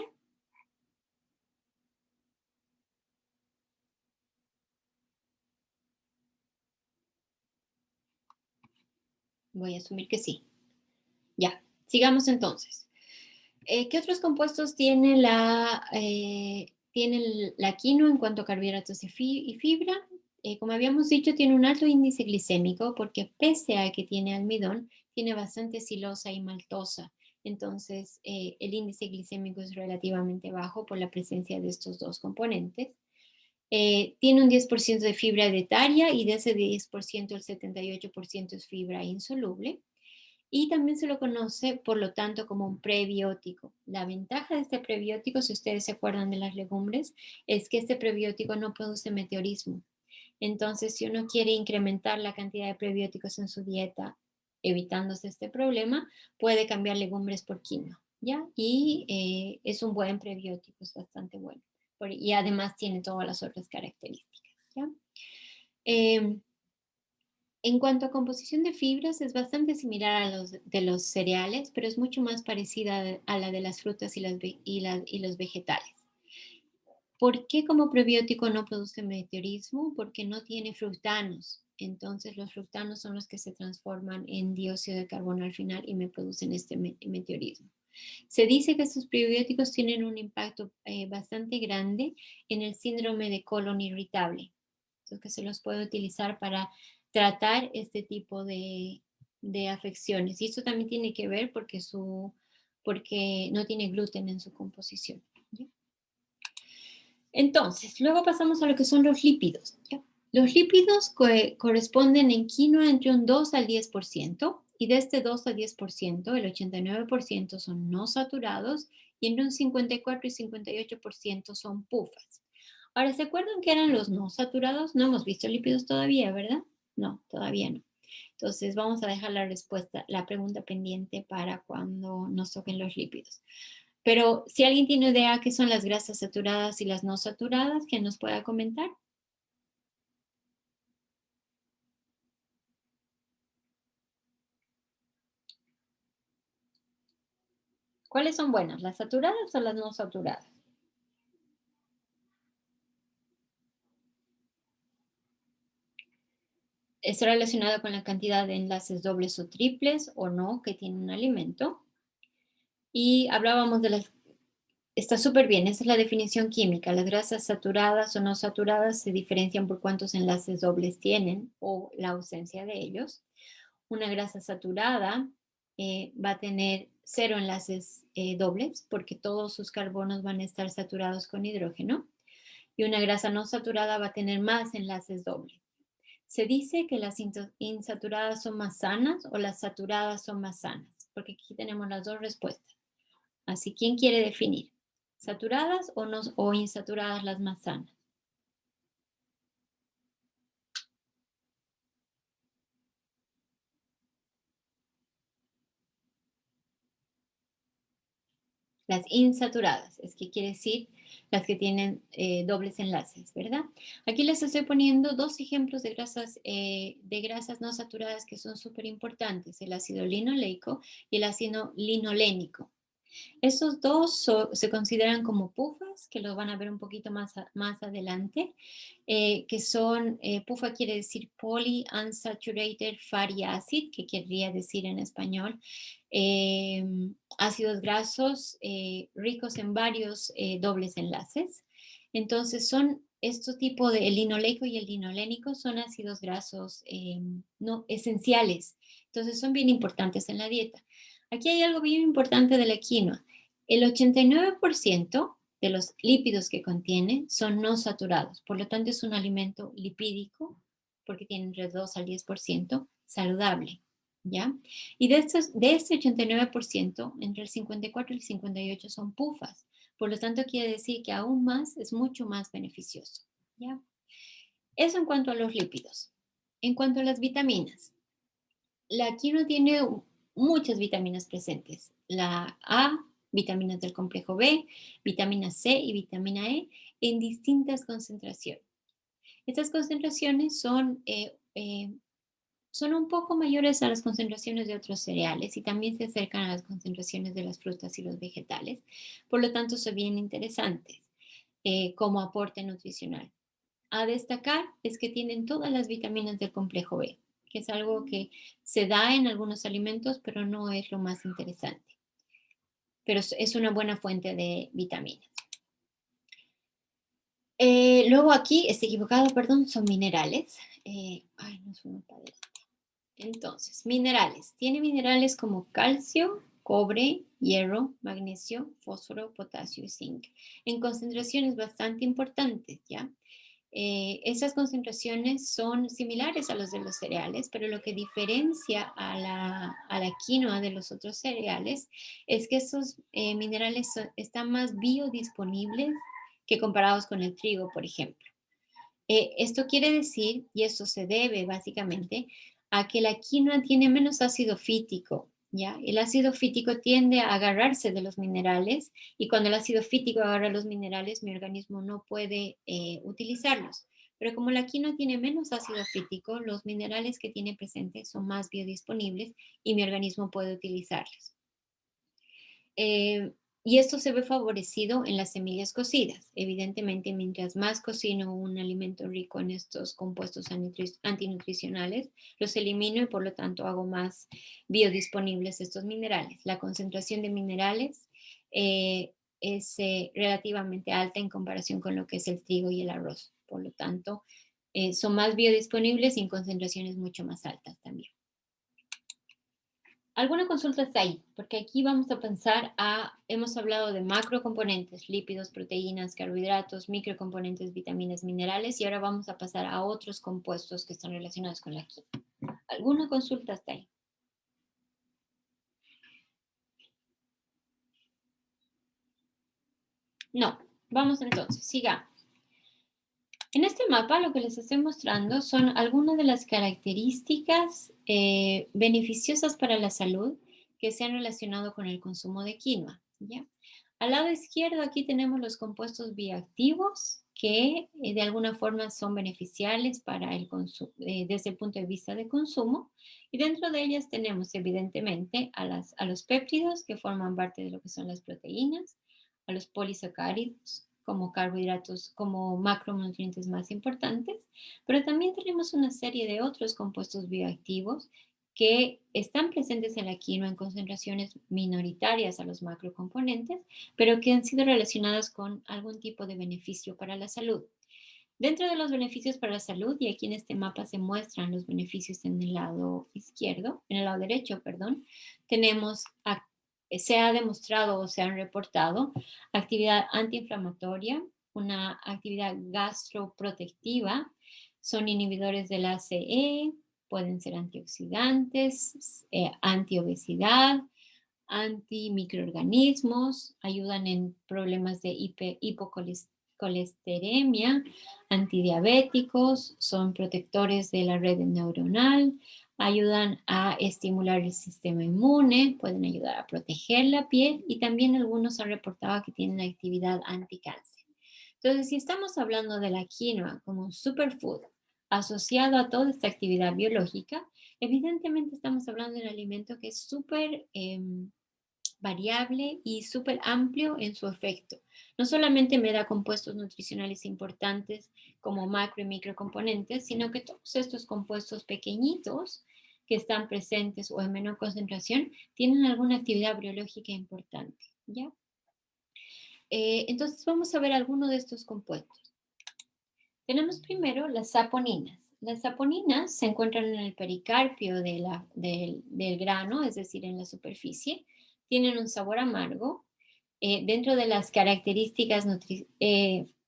Voy a asumir que sí. Ya, sigamos entonces. ¿Qué otros compuestos tiene la quinoa en cuanto a carbohidratos y fibra? Como habíamos dicho, tiene un alto índice glicémico porque pese a que tiene almidón, tiene bastante silosa y maltosa. Entonces, el índice glicémico es relativamente bajo por la presencia de estos dos componentes. Tiene un 10% de fibra dietaria y de ese 10% el 78% es fibra insoluble. Y también se lo conoce, por lo tanto, como un prebiótico. La ventaja de este prebiótico, si ustedes se acuerdan de las legumbres, es que este prebiótico no produce meteorismo. Entonces, si uno quiere incrementar la cantidad de prebióticos en su dieta, evitándose este problema, puede cambiar legumbres por quinoa, ¿ya? Y es un buen prebiótico, es bastante bueno. Y además tiene todas las otras características, ¿ya? Em, en cuanto a composición de fibras, es bastante similar a los de los cereales, pero es mucho más parecida a la de las frutas y los vegetales. ¿Por qué como prebiótico no produce meteorismo? Porque no tiene fructanos. Entonces los fructanos son los que se transforman en dióxido de carbono al final y me producen este meteorismo. Se dice que estos prebióticos tienen un impacto bastante grande en el síndrome de colon irritable. Entonces que se los puede utilizar para tratar este tipo de afecciones. Y esto también tiene que ver porque no tiene gluten en su composición. ¿Ya? Entonces, luego pasamos a lo que son los lípidos, ¿ya? Los lípidos corresponden en quinoa entre un 2 al 10%, y de este 2 al 10%, el 89% son no saturados, y entre un 54 y 58% son pufas. Ahora, ¿se acuerdan qué eran los no saturados? No hemos visto lípidos todavía, ¿verdad? No, todavía no. Entonces, vamos a dejar la pregunta pendiente para cuando nos toquen los lípidos. Pero si alguien tiene idea qué son las grasas saturadas y las no saturadas, que nos pueda comentar. ¿Cuáles son buenas, las saturadas o las no saturadas? ¿Está relacionado con la cantidad de enlaces dobles o triples o no que tiene un alimento? Y hablábamos de las... Está súper bien, esa es la definición química. Las grasas saturadas o no saturadas se diferencian por cuántos enlaces dobles tienen o la ausencia de ellos. Una grasa saturada va a tener 0 enlaces dobles porque todos sus carbonos van a estar saturados con hidrógeno. Y una grasa no saturada va a tener más enlaces dobles. Se dice que las insaturadas son más sanas o las saturadas son más sanas, porque aquí tenemos las dos respuestas. Así, ¿quién quiere definir? ¿Saturadas o, no, o insaturadas las más sanas? Las insaturadas, es que quiere decir las que tienen dobles enlaces, ¿verdad? Aquí les estoy poniendo dos ejemplos de grasas no saturadas que son súper importantes, el ácido linoleico y el ácido linolénico. Esos dos se consideran como pufas, que los van a ver un poquito más adelante, que son, pufa quiere decir polyunsaturated fatty acid, que querría decir en español, ácidos grasos ricos en varios dobles enlaces. Entonces son estos tipos de el linoleico y el linolénico son ácidos grasos no esenciales. Entonces son bien importantes en la dieta. Aquí hay algo bien importante de la quinoa. El 89% de los lípidos que contiene son no saturados, por lo tanto es un alimento lipídico, porque tiene entre 2 al 10% saludable, ¿ya? Y de este 89%, entre el 54 y el 58 son pufas, por lo tanto quiere decir que aún más es mucho más beneficioso, ¿ya? Eso en cuanto a los lípidos. En cuanto a las vitaminas, la quinoa tiene muchas vitaminas presentes. La A, vitaminas del complejo B, vitamina C y vitamina E en distintas concentraciones. Estas concentraciones son un poco mayores a las concentraciones de otros cereales y también se acercan a las concentraciones de las frutas y los vegetales. Por lo tanto, son bien interesantes como aporte nutricional. A destacar es que tienen todas las vitaminas del complejo B, que es algo que se da en algunos alimentos, pero no es lo más interesante. Pero es una buena fuente de vitaminas. Luego aquí, estoy equivocado, perdón, son minerales. Ay, no es una padre. Entonces, minerales. Tiene minerales como calcio, cobre, hierro, magnesio, fósforo, potasio y zinc, en concentraciones bastante importantes, ¿ya? Esas concentraciones son similares a los de los cereales, pero lo que diferencia a la quinoa de los otros cereales es que esos minerales están más biodisponibles que comparados con el trigo, por ejemplo. Esto quiere decir, y esto se debe básicamente, a que la quinoa tiene menos ácido fítico, ¿ya? El ácido fítico tiende a agarrarse de los minerales y cuando el ácido fítico agarra los minerales, mi organismo no puede utilizarlos. Pero como la quinoa tiene menos ácido fítico, los minerales que tiene presentes son más biodisponibles y mi organismo puede utilizarlos. Eh, y esto se ve favorecido en las semillas cocidas. Evidentemente, mientras más cocino un alimento rico en estos compuestos antinutricionales, los elimino y por lo tanto hago más biodisponibles estos minerales. La concentración de minerales es relativamente alta en comparación con lo que es el trigo y el arroz. Por lo tanto, son más biodisponibles y en concentraciones mucho más altas también. ¿Alguna consulta está ahí? Porque aquí vamos a pensar hemos hablado de macrocomponentes, lípidos, proteínas, carbohidratos, microcomponentes, vitaminas, minerales, y ahora vamos a pasar a otros compuestos que están relacionados con la química. ¿Alguna consulta está ahí? No. Vamos entonces, sigamos. En este mapa lo que les estoy mostrando son algunas de las características beneficiosas para la salud que se han relacionado con el consumo de quinoa, ¿ya? Al lado izquierdo aquí tenemos los compuestos bioactivos que de alguna forma son beneficiales para el desde el punto de vista de consumo. Y dentro de ellas tenemos evidentemente a los péptidos que forman parte de lo que son las proteínas, a los polisacáridos como carbohidratos, como macronutrientes más importantes, pero también tenemos una serie de otros compuestos bioactivos que están presentes en la quinoa en concentraciones minoritarias a los macrocomponentes, pero que han sido relacionadas con algún tipo de beneficio para la salud. Dentro de los beneficios para la salud, y aquí en este mapa se muestran los beneficios en el lado izquierdo, en el lado derecho, perdón, tenemos, se ha demostrado o se han reportado actividad antiinflamatoria, una actividad gastroprotectiva, son inhibidores del ACE, pueden ser antioxidantes, antiobesidad, antimicroorganismos, ayudan en problemas de hipocolesteremia, antidiabéticos, son protectores de la red neuronal, ayudan a estimular el sistema inmune, pueden ayudar a proteger la piel y también algunos han reportado que tienen actividad anticáncer. Entonces, si estamos hablando de la quinoa como un superfood asociado a toda esta actividad biológica, evidentemente estamos hablando de un alimento que es súper variable y súper amplio en su efecto. No solamente me da compuestos nutricionales importantes como macro y microcomponentes, sino que todos estos compuestos pequeñitos que están presentes o en menor concentración tienen alguna actividad biológica importante, ¿ya? Entonces vamos a ver algunos de estos compuestos. Tenemos primero las saponinas. Las saponinas se encuentran en el pericarpio del grano, es decir, en la superficie. Tienen un sabor amargo. Dentro de las características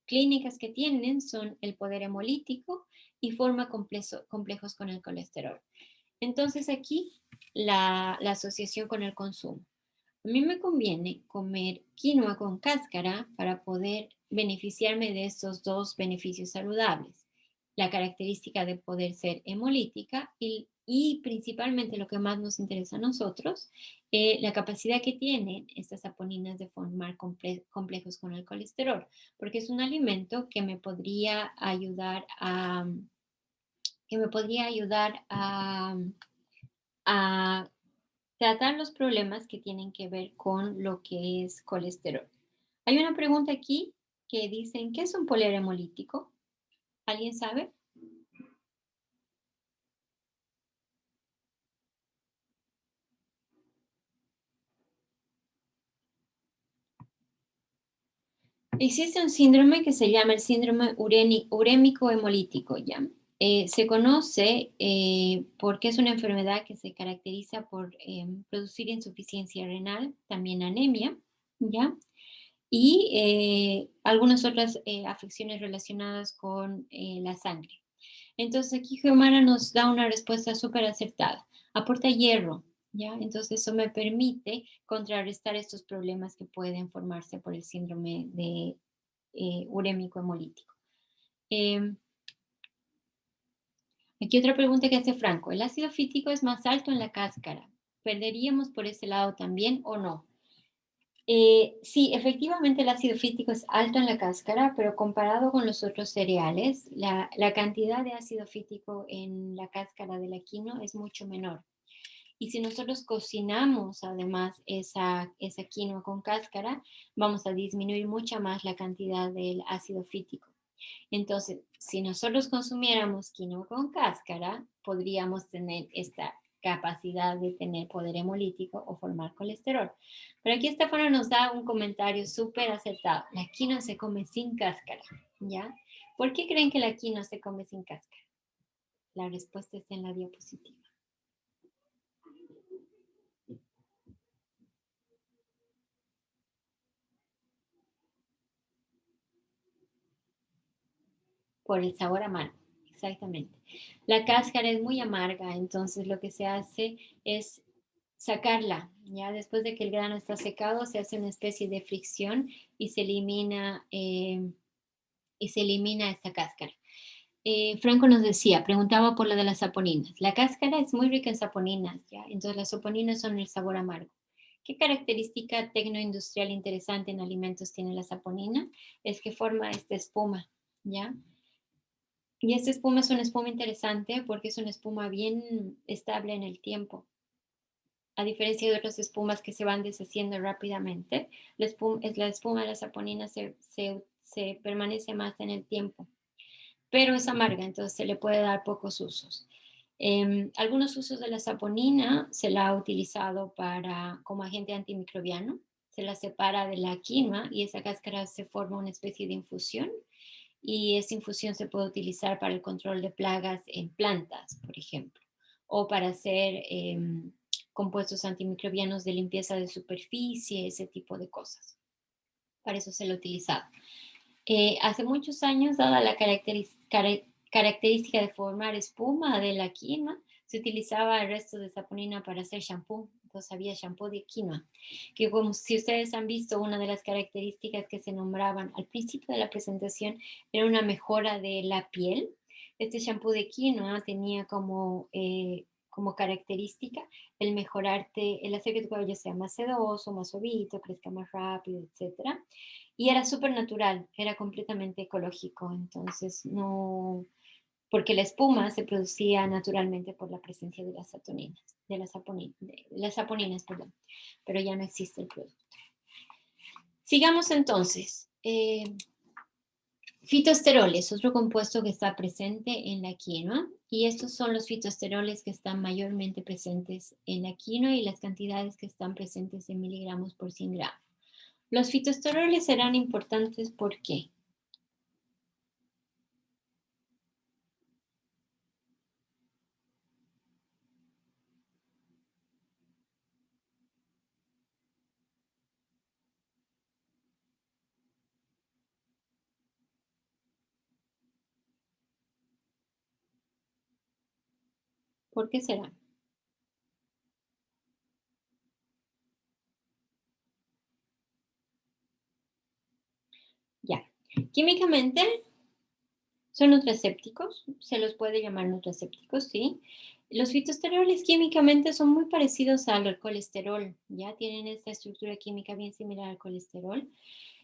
clínicas que tienen son el poder hemolítico y forma complejos con el colesterol. Entonces aquí la asociación con el consumo. A mí me conviene comer quinoa con cáscara para poder beneficiarme de estos dos beneficios saludables. La característica de poder ser hemolítica y principalmente lo que más nos interesa a nosotros, la capacidad que tienen estas saponinas de formar complejos con el colesterol, porque es un alimento que me podría ayudar a tratar los problemas que tienen que ver con lo que es colesterol. Hay una pregunta aquí que dicen, ¿qué es un polerhemolítico? ¿Alguien sabe? Existe un síndrome que se llama el síndrome urémico hemolítico, ¿ya? Se conoce porque es una enfermedad que se caracteriza por producir insuficiencia renal, también anemia, ¿ya? y algunas otras afecciones relacionadas con la sangre. Entonces aquí Geomara nos da una respuesta súper acertada. Aporta hierro, ¿ya? Entonces eso me permite contrarrestar estos problemas que pueden formarse por el síndrome de urémico hemolítico. Em, Aquí otra pregunta que hace Franco. ¿El ácido fítico es más alto en la cáscara? ¿Perderíamos por ese lado también o no? Sí, efectivamente el ácido fítico es alto en la cáscara, pero comparado con los otros cereales, la cantidad de ácido fítico en la cáscara de la quinoa es mucho menor. Y si nosotros cocinamos además esa quinoa con cáscara, vamos a disminuir mucho más la cantidad del ácido fítico. Entonces, si nosotros consumiéramos quinoa con cáscara, podríamos tener esta capacidad de tener poder hemolítico o formar colesterol. Pero aquí Estefano nos da un comentario súper acertado. La quinoa se come sin cáscara, ¿ya? ¿Por qué creen que la quinoa se come sin cáscara? La respuesta está en la diapositiva. Por el sabor amargo, exactamente. La cáscara es muy amarga, entonces lo que se hace es sacarla, ya después de que el grano está secado, se hace una especie de fricción y se elimina esta cáscara. Franco nos decía, preguntaba por lo de las saponinas. La cáscara es muy rica en saponinas, ¿ya? Entonces las saponinas son el sabor amargo. ¿Qué característica tecnoindustrial interesante en alimentos tiene la saponina? Es que forma esta espuma, ¿ya? Y esta espuma es una espuma interesante porque es una espuma bien estable en el tiempo. A diferencia de otras espumas que se van deshaciendo rápidamente, la espuma de la saponina se permanece más en el tiempo, pero es amarga, entonces se le puede dar pocos usos. Algunos usos de la saponina se la ha utilizado como agente antimicrobiano, se la separa de la quinoa y esa cáscara se forma una especie de infusión y esa infusión se puede utilizar para el control de plagas en plantas, por ejemplo, o para hacer compuestos antimicrobianos de limpieza de superficie, ese tipo de cosas. Para eso se lo ha utilizado. Hace muchos años, dada la característica de formar espuma de la quinoa, se utilizaba el resto de saponina para hacer shampoo. Entonces había shampoo de quinoa, que como si ustedes han visto, una de las características que se nombraban al principio de la presentación era una mejora de la piel. Este shampoo de quinoa tenía como característica el hacer que tu cabello sea más sedoso, más suavito, crezca más rápido, etcétera. Y era súper natural, era completamente ecológico, entonces no, porque la espuma se producía naturalmente por la presencia de las saponinas, perdón, pero ya no existe el producto. Sigamos entonces. Fitoesteroles, otro compuesto que está presente en la quinoa, y estos son los fitoesteroles que están mayormente presentes en la quinoa y las cantidades que están presentes en miligramos por 100 gramos. Los fitoesteroles serán importantes, ¿por qué? ¿Por qué será? Ya. Químicamente son nutracépticos, se los puede llamar nutracépticos, ¿sí? Los fitoesteroles químicamente son muy parecidos al colesterol, ya tienen esta estructura química bien similar al colesterol.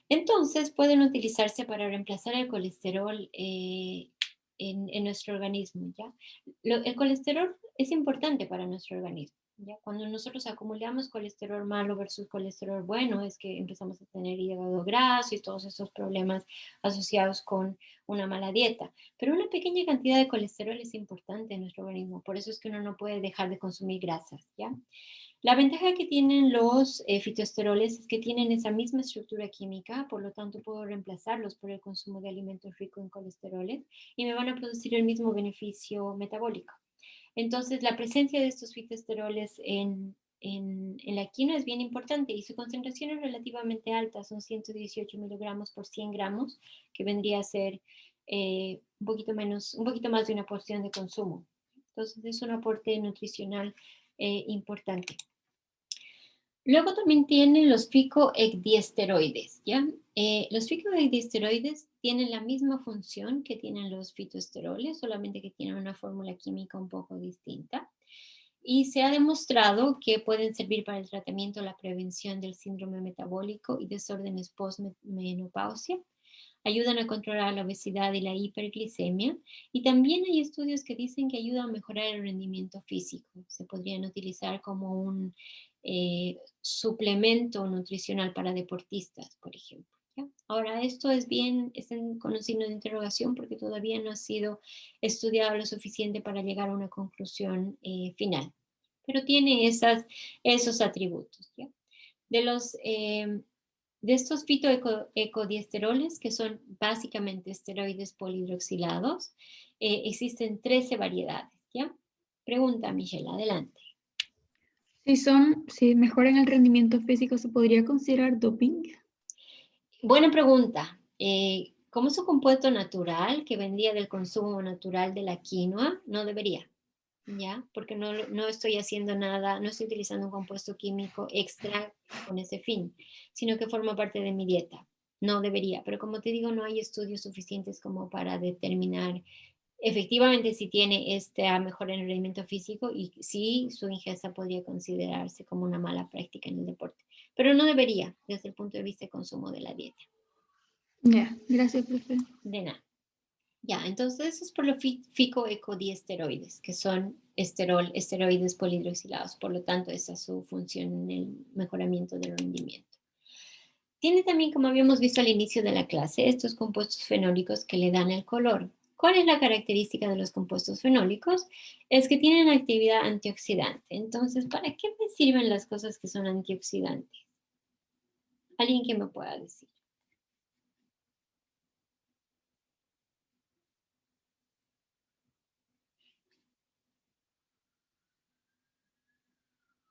Entonces pueden utilizarse para reemplazar el colesterol en nuestro organismo, ¿ya? El colesterol es importante para nuestro organismo, ¿ya? Cuando nosotros acumulamos colesterol malo versus colesterol bueno, es que empezamos a tener hígado graso y todos esos problemas asociados con una mala dieta. Pero una pequeña cantidad de colesterol es importante en nuestro organismo, por eso es que uno no puede dejar de consumir grasas, ¿ya? La ventaja que tienen los fitoesteroles es que tienen esa misma estructura química, por lo tanto puedo reemplazarlos por el consumo de alimentos ricos en colesteroles y me van a producir el mismo beneficio metabólico. Entonces, la presencia de estos fitoesteroles en la quinoa es bien importante y su concentración es relativamente alta, son 118 miligramos por 100 gramos, que vendría a ser un poquito menos, un poquito más de una porción de consumo. Entonces es un aporte nutricional importante. Luego también tienen los ficoecdiesteroides, ¿ya? Los ficoecdiesteroides tienen la misma función que tienen los fitoesteroles, solamente que tienen una fórmula química un poco distinta. Y se ha demostrado que pueden servir para el tratamiento, la prevención del síndrome metabólico y desórdenes postmenopausia. Ayudan a controlar la obesidad y la hiperglicemia. Y también hay estudios que dicen que ayudan a mejorar el rendimiento físico. Se podrían utilizar como un suplemento nutricional para deportistas, por ejemplo. ¿Ya? Ahora, esto con un signo de interrogación porque todavía no ha sido estudiado lo suficiente para llegar a una conclusión final, pero tiene esos atributos. ¿Ya? De los de estos fitoecodiesteroles, que son básicamente esteroides polihidroxilados, existen 13 variedades, ¿ya? Pregunta, Michelle, adelante. Si mejoran el rendimiento físico, ¿se podría considerar doping? Buena pregunta. Como es un compuesto natural que vendría del consumo natural de la quinoa, no debería, ¿ya? Porque no estoy haciendo nada, no estoy utilizando un compuesto químico extra con ese fin, sino que forma parte de mi dieta. No debería, pero como te digo, no hay estudios suficientes como para determinar efectivamente si tiene esta mejora en el rendimiento físico y si su ingesta podría considerarse como una mala práctica en el deporte. Pero no debería desde el punto de vista de consumo de la dieta. Ya, gracias, profe. De nada. Ya, entonces eso es por los ficoecodiesteroides, que son esteroides polihidroxilados. Por lo tanto, esa es su función en el mejoramiento del rendimiento. Tiene también, como habíamos visto al inicio de la clase, estos compuestos fenólicos que le dan el color. ¿Cuál es la característica de los compuestos fenólicos? Es que tienen actividad antioxidante. Entonces, ¿para qué me sirven las cosas que son antioxidantes? ¿Alguien que me pueda decir?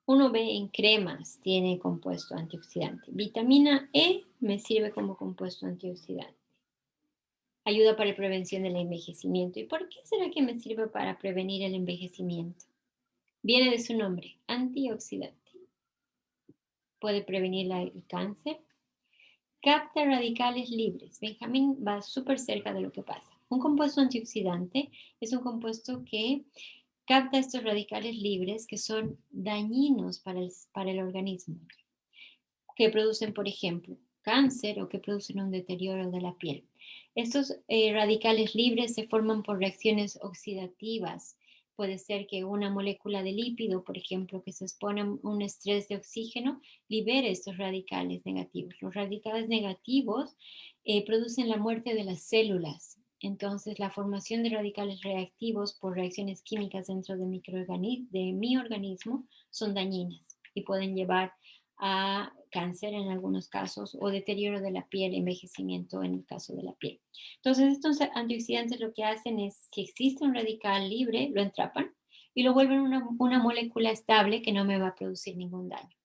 Uno ve en cremas, tiene compuesto antioxidante. Vitamina E me sirve como compuesto antioxidante. Ayuda para la prevención del envejecimiento. ¿Y por qué será que me sirve para prevenir el envejecimiento? Viene de su nombre, antioxidante. Puede prevenir el cáncer. Capta radicales libres. Benjamín va súper cerca de lo que pasa. Un compuesto antioxidante es un compuesto que capta estos radicales libres que son dañinos para el organismo, que producen, por ejemplo, cáncer o que producen un deterioro de la piel. Estos radicales libres se forman por reacciones oxidativas. Puede ser que una molécula de lípido, por ejemplo, que se expone a un estrés de oxígeno, libere estos radicales negativos. Los radicales negativos producen la muerte de las células. Entonces, la formación de radicales reactivos por reacciones químicas dentro de mi organismo son dañinas y pueden llevar a cáncer en algunos casos o deterioro de la piel, envejecimiento en el caso de la piel. Entonces, estos antioxidantes lo que hacen es, si existe un radical libre, lo entrapan y lo vuelven una molécula estable que no me va a producir ningún daño.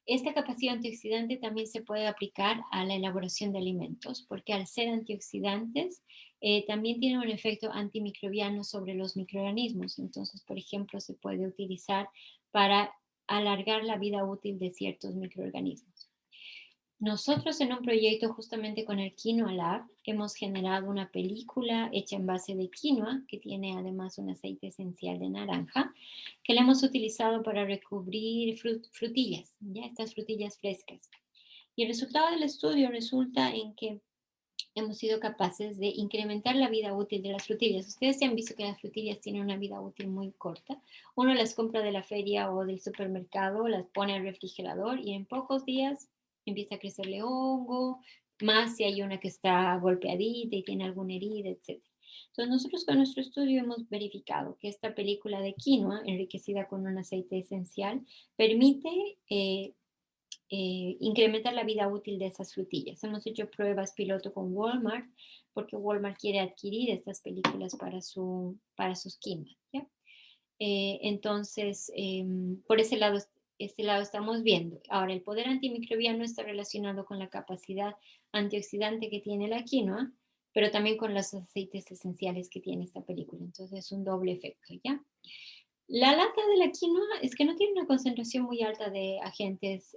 Esta capacidad antioxidante también se puede aplicar a la elaboración de alimentos, porque al ser antioxidantes, también tienen un efecto antimicrobiano sobre los microorganismos. Entonces, por ejemplo, se puede utilizar para alargar la vida útil de ciertos microorganismos. Nosotros en un proyecto justamente con el Quinoa Lab hemos generado una película hecha en base de quinoa que tiene además un aceite esencial de naranja que la hemos utilizado para recubrir frutillas, ya estas frutillas frescas. Y el resultado del estudio resulta en que hemos sido capaces de incrementar la vida útil de las frutillas. Ustedes se han visto que las frutillas tienen una vida útil muy corta. Uno las compra de la feria o del supermercado, las pone al refrigerador y en pocos días empieza a crecerle hongo, más si hay una que está golpeadita y tiene alguna herida, etc. Entonces nosotros con nuestro estudio hemos verificado que esta película de quinoa, enriquecida con un aceite esencial, permite incrementar la vida útil de esas frutillas. Hemos hecho pruebas piloto con Walmart porque Walmart quiere adquirir estas películas para sus quinoas. ¿Ya? Entonces, por ese lado este lado estamos viendo. Ahora, el poder antimicrobiano está relacionado con la capacidad antioxidante que tiene la quinoa, pero también con los aceites esenciales que tiene esta película. Entonces, es un doble efecto, ¿ya? La lata de la quinoa es que no tiene una concentración muy alta de agentes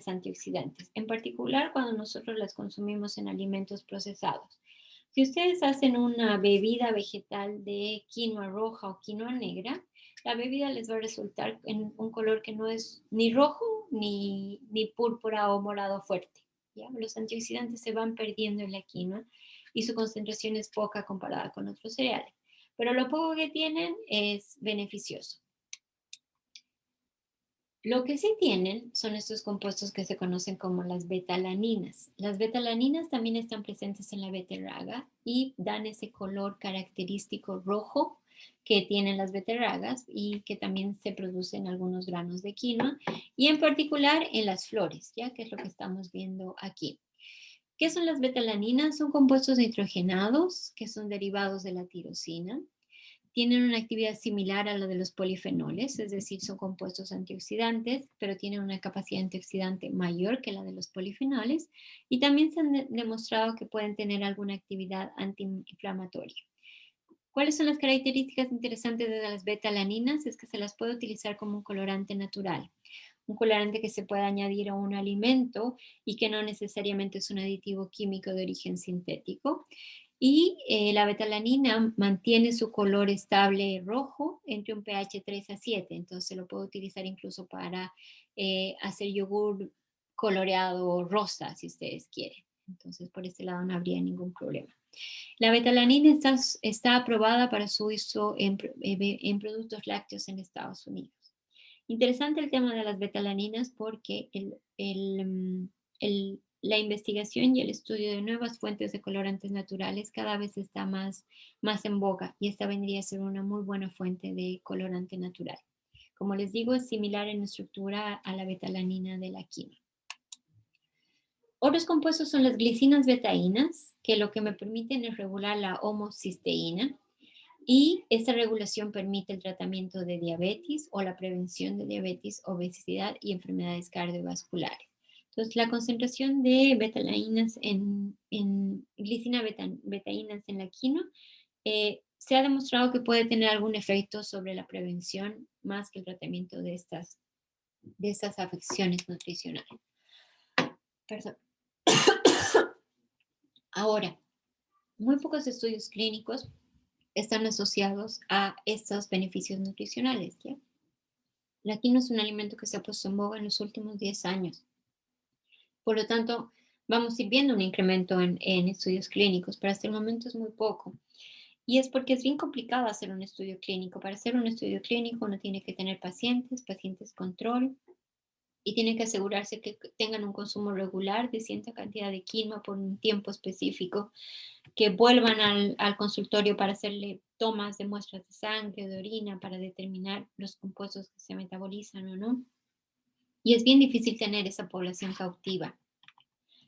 antioxidantes, en particular cuando nosotros las consumimos en alimentos procesados. Si ustedes hacen una bebida vegetal de quinoa roja o quinoa negra, la bebida les va a resultar en un color que no es ni rojo ni púrpura o morado fuerte. ¿Ya? Los antioxidantes se van perdiendo en la quinoa y su concentración es poca comparada con otros cereales. Pero lo poco que tienen es beneficioso. Lo que sí tienen son estos compuestos que se conocen como las betalaninas. Las betalaninas también están presentes en la beterraga y dan ese color característico rojo que tienen las beterragas y que también se produce en algunos granos de quinoa y en particular en las flores, ya que es lo que estamos viendo aquí. ¿Qué son las betalaninas? Son compuestos nitrogenados que son derivados de la tirosina. Tienen una actividad similar a la de los polifenoles, es decir, son compuestos antioxidantes, pero tienen una capacidad antioxidante mayor que la de los polifenoles y también se han demostrado que pueden tener alguna actividad antiinflamatoria. ¿Cuáles son las características interesantes de las betalaninas? Es que se las puede utilizar como un colorante natural, un colorante que se puede añadir a un alimento y que no necesariamente es un aditivo químico de origen sintético. Y la betalanina mantiene su color estable rojo entre un pH 3 a 7, entonces se lo puede utilizar incluso para hacer yogur coloreado rosa, si ustedes quieren. Entonces, por este lado no habría ningún problema. La betalanina está aprobada para su uso en productos lácteos en Estados Unidos. Interesante el tema de las betalaninas porque la investigación y el estudio de nuevas fuentes de colorantes naturales cada vez está más en boga y esta vendría a ser una muy buena fuente de colorante natural. Como les digo, es similar en estructura a la betalanina de la quinoa. Otros compuestos son las glicinas betaínas, que lo que me permiten es regular la homocisteína, y esta regulación permite el tratamiento de diabetes o la prevención de diabetes, obesidad y enfermedades cardiovasculares. Entonces, la concentración de betalainas en glicina betaínas en la quinoa se ha demostrado que puede tener algún efecto sobre la prevención más que el tratamiento de estas afecciones nutricionales. Perdón. Ahora, muy pocos estudios clínicos están asociados a estos beneficios nutricionales, ¿ya? La quinoa es un alimento que se ha puesto en boga en los últimos 10 años. Por lo tanto, vamos a ir viendo un incremento en estudios clínicos, pero hasta el momento es muy poco. Y es porque es bien complicado hacer un estudio clínico. Para hacer un estudio clínico uno tiene que tener pacientes control, y tienen que asegurarse que tengan un consumo regular de cierta cantidad de quinoa por un tiempo específico, que vuelvan al consultorio para hacerle tomas de muestras de sangre o de orina para determinar los compuestos que se metabolizan o no. Y es bien difícil tener esa población cautiva.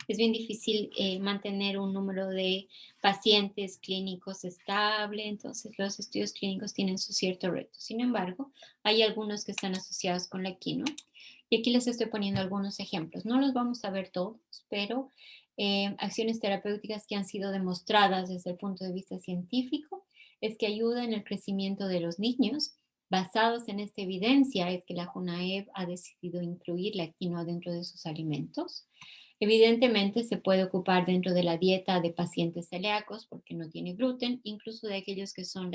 Es bien difícil mantener un número de pacientes clínicos estable, entonces los estudios clínicos tienen su cierto reto. Sin embargo, hay algunos que están asociados con la quinoa. Y aquí les estoy poniendo algunos ejemplos. No los vamos a ver todos, pero acciones terapéuticas que han sido demostradas desde el punto de vista científico es que ayuda en el crecimiento de los niños. Basados en esta evidencia es que la JUNAEB ha decidido incluir la quinoa dentro de sus alimentos. Evidentemente se puede ocupar dentro de la dieta de pacientes celíacos porque no tiene gluten, incluso de aquellos que son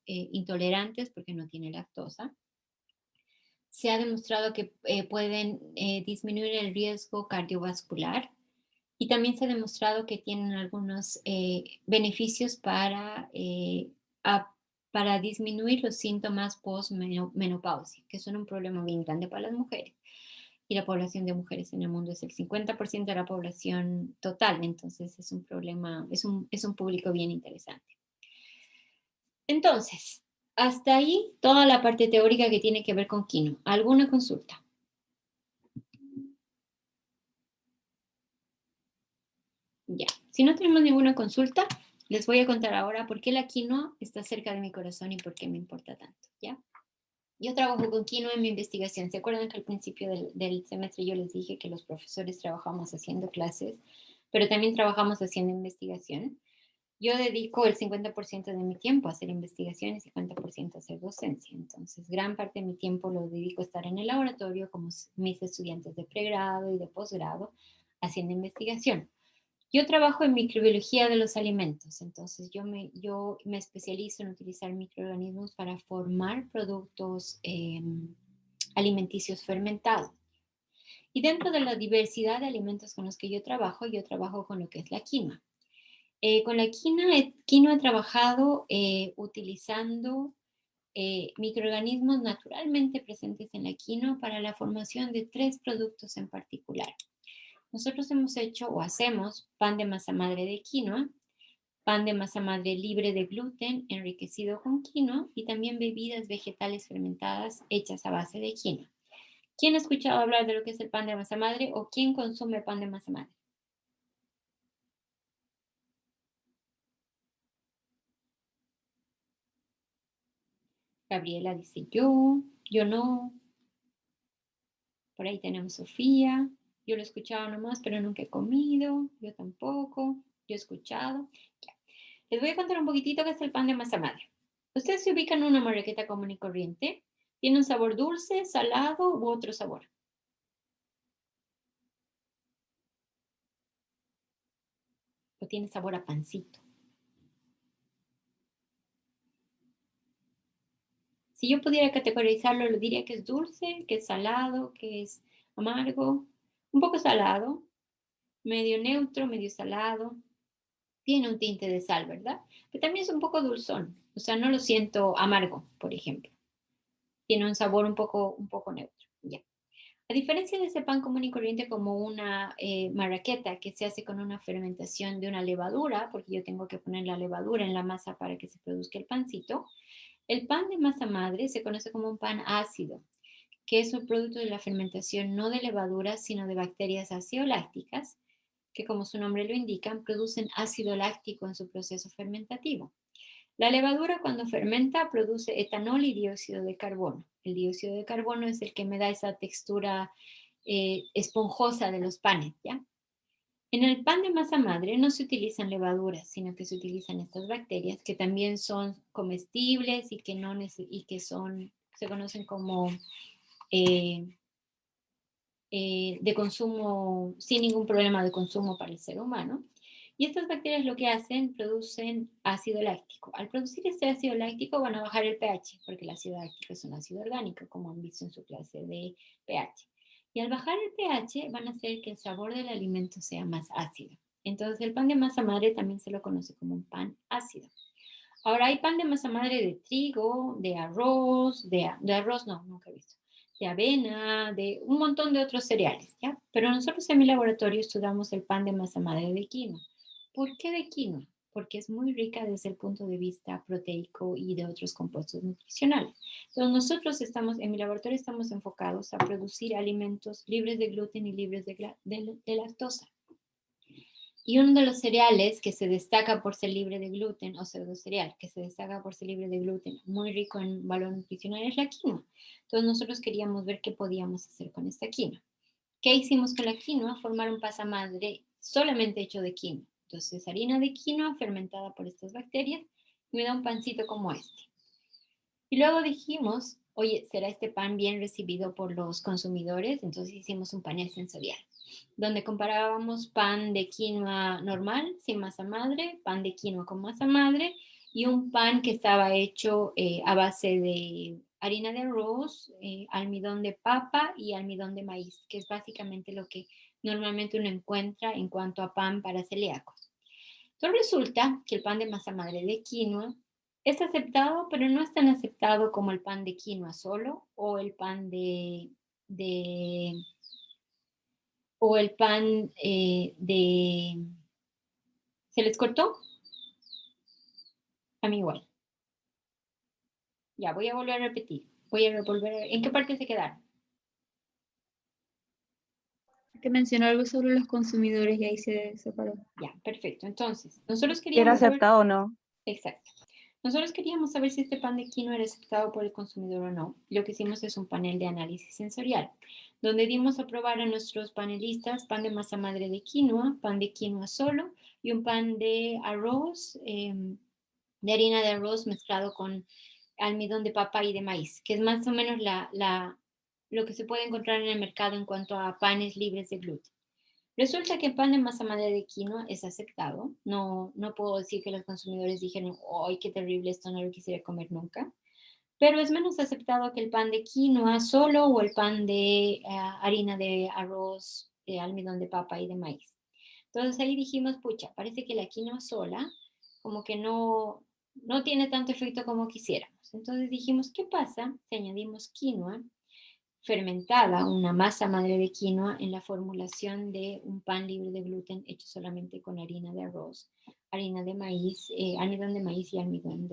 intolerantes porque no tiene lactosa. Se ha demostrado que pueden disminuir el riesgo cardiovascular y también se ha demostrado que tienen algunos beneficios para disminuir los síntomas post-menopausia, que son un problema bien grande para las mujeres. Y la población de mujeres en el mundo es el 50% de la población total, entonces es un problema, es un público bien interesante. Entonces, hasta ahí toda la parte teórica que tiene que ver con quinoa. ¿Alguna consulta? Ya, si no tenemos ninguna consulta, les voy a contar ahora por qué la quinoa está cerca de mi corazón y por qué me importa tanto, ¿ya? Yo trabajo con quinoa en mi investigación. ¿Se acuerdan que al principio del semestre yo les dije que los profesores trabajamos haciendo clases, pero también trabajamos haciendo investigación? Yo dedico el 50% de mi tiempo a hacer investigación y 50% a hacer docencia. Entonces, gran parte de mi tiempo lo dedico a estar en el laboratorio como mis estudiantes de pregrado y de posgrado haciendo investigación. Yo trabajo en microbiología de los alimentos, entonces yo me especializo en utilizar microorganismos para formar productos alimenticios fermentados. Y dentro de la diversidad de alimentos con los que yo trabajo con lo que es la quinoa. Con la quinoa he trabajado utilizando microorganismos naturalmente presentes en la quinoa para la formación de 3 productos en particular. Nosotros hemos hecho o hacemos pan de masa madre de quinoa, pan de masa madre libre de gluten enriquecido con quinoa y también bebidas vegetales fermentadas hechas a base de quinoa. ¿Quién ha escuchado hablar de lo que es el pan de masa madre o quién consume pan de masa madre? Gabriela dice yo no. Por ahí tenemos Sofía. Yo lo he escuchado nomás, pero nunca he comido. Yo tampoco. Yo he escuchado. Ya. Les voy a contar un poquitito qué es el pan de masa madre. Ustedes se ubican en una marraqueta común y corriente. ¿Tiene un sabor dulce, salado u otro sabor? ¿O tiene sabor a pancito? Si yo pudiera categorizarlo, lo diría que es dulce, que es salado, que es amargo, un poco salado, medio neutro, medio salado. Tiene un tinte de sal, ¿verdad? Pero también es un poco dulzón. O sea, no lo siento amargo, por ejemplo. Tiene un sabor un poco neutro. Ya. A diferencia de ese pan común y corriente como una marraqueta que se hace con una fermentación de una levadura, porque yo tengo que poner la levadura en la masa para que se produzca el pancito, el pan de masa madre se conoce como un pan ácido, que es un producto de la fermentación no de levadura, sino de bacterias acidolácticas, que como su nombre lo indica, producen ácido láctico en su proceso fermentativo. La levadura cuando fermenta produce etanol y dióxido de carbono. El dióxido de carbono es el que me da esa textura esponjosa de los panes, ¿ya? En el pan de masa madre no se utilizan levaduras, sino que se utilizan estas bacterias que también son comestibles y que, no y que se conocen como eh, de consumo, sin ningún problema de consumo para el ser humano. Y estas bacterias lo que hacen, producen ácido láctico. Al producir este ácido láctico van a bajar el pH, porque el ácido láctico es un ácido orgánico, como han visto en su clase de pH. Y al bajar el pH van a hacer que el sabor del alimento sea más ácido. Entonces el pan de masa madre también se lo conoce como un pan ácido. Ahora hay pan de masa madre de trigo, de arroz, de arroz no, nunca he visto, de avena, de un montón de otros cereales, ¿ya? Pero nosotros en mi laboratorio estudiamos el pan de masa madre de quinoa. ¿Por qué de quinoa? Porque es muy rica desde el punto de vista proteico y de otros compuestos nutricionales. Entonces nosotros en mi laboratorio estamos enfocados a producir alimentos libres de gluten y libres de lactosa. Y uno de los cereales que se destaca por ser libre de gluten, o pseudo cereal, que se destaca por ser libre de gluten, muy rico en valor nutricional, es la quinoa. Entonces nosotros queríamos ver qué podíamos hacer con esta quinoa. ¿Qué hicimos con la quinoa? Formar un pasamadre solamente hecho de quinoa. Entonces harina de quinoa fermentada por estas bacterias y me da un pancito como este. Y luego dijimos, oye, ¿será este pan bien recibido por los consumidores? Entonces hicimos un panel sensorial, donde comparábamos pan de quinoa normal, sin masa madre, pan de quinoa con masa madre, y un pan que estaba hecho a base de harina de arroz, almidón de papa y almidón de maíz, que es básicamente lo que normalmente uno encuentra en cuanto a pan para celíacos. Entonces resulta que el pan de masa madre de quinoa es aceptado, pero no es tan aceptado como el pan de quinoa solo o el pan de o el pan de... ¿Se les cortó? A mí igual. Ya, voy a volver a repetir. ¿En qué parte se quedaron? Que mencionó algo sobre los consumidores y ahí se separó. Ya, perfecto. Entonces, nosotros Si era queríamos saber... aceptado o no. Exacto. Nosotros queríamos saber si este pan de quinoa era aceptado por el consumidor o no. Lo que hicimos es un panel de análisis sensorial, donde dimos a probar a nuestros panelistas pan de masa madre de quinoa solo y un pan de arroz, de harina de arroz mezclado con almidón de papa y de maíz, que es más o menos lo que se puede encontrar en el mercado en cuanto a panes libres de gluten. Resulta que el pan de masa madre de quinoa es aceptado. No, no puedo decir que los consumidores dijeron, ¡ay, qué terrible, esto no lo quisiera comer nunca! Pero es menos aceptado que el pan de quinoa solo o el pan de harina de arroz, de almidón de papa y de maíz. Entonces ahí dijimos, pucha, parece que la quinoa sola como que no tiene tanto efecto como quisiéramos. Entonces dijimos, ¿qué pasa si añadimos quinoa fermentada, una masa madre de quinoa, en la formulación de un pan libre de gluten hecho solamente con harina de arroz, harina de maíz, almidón de maíz y almidón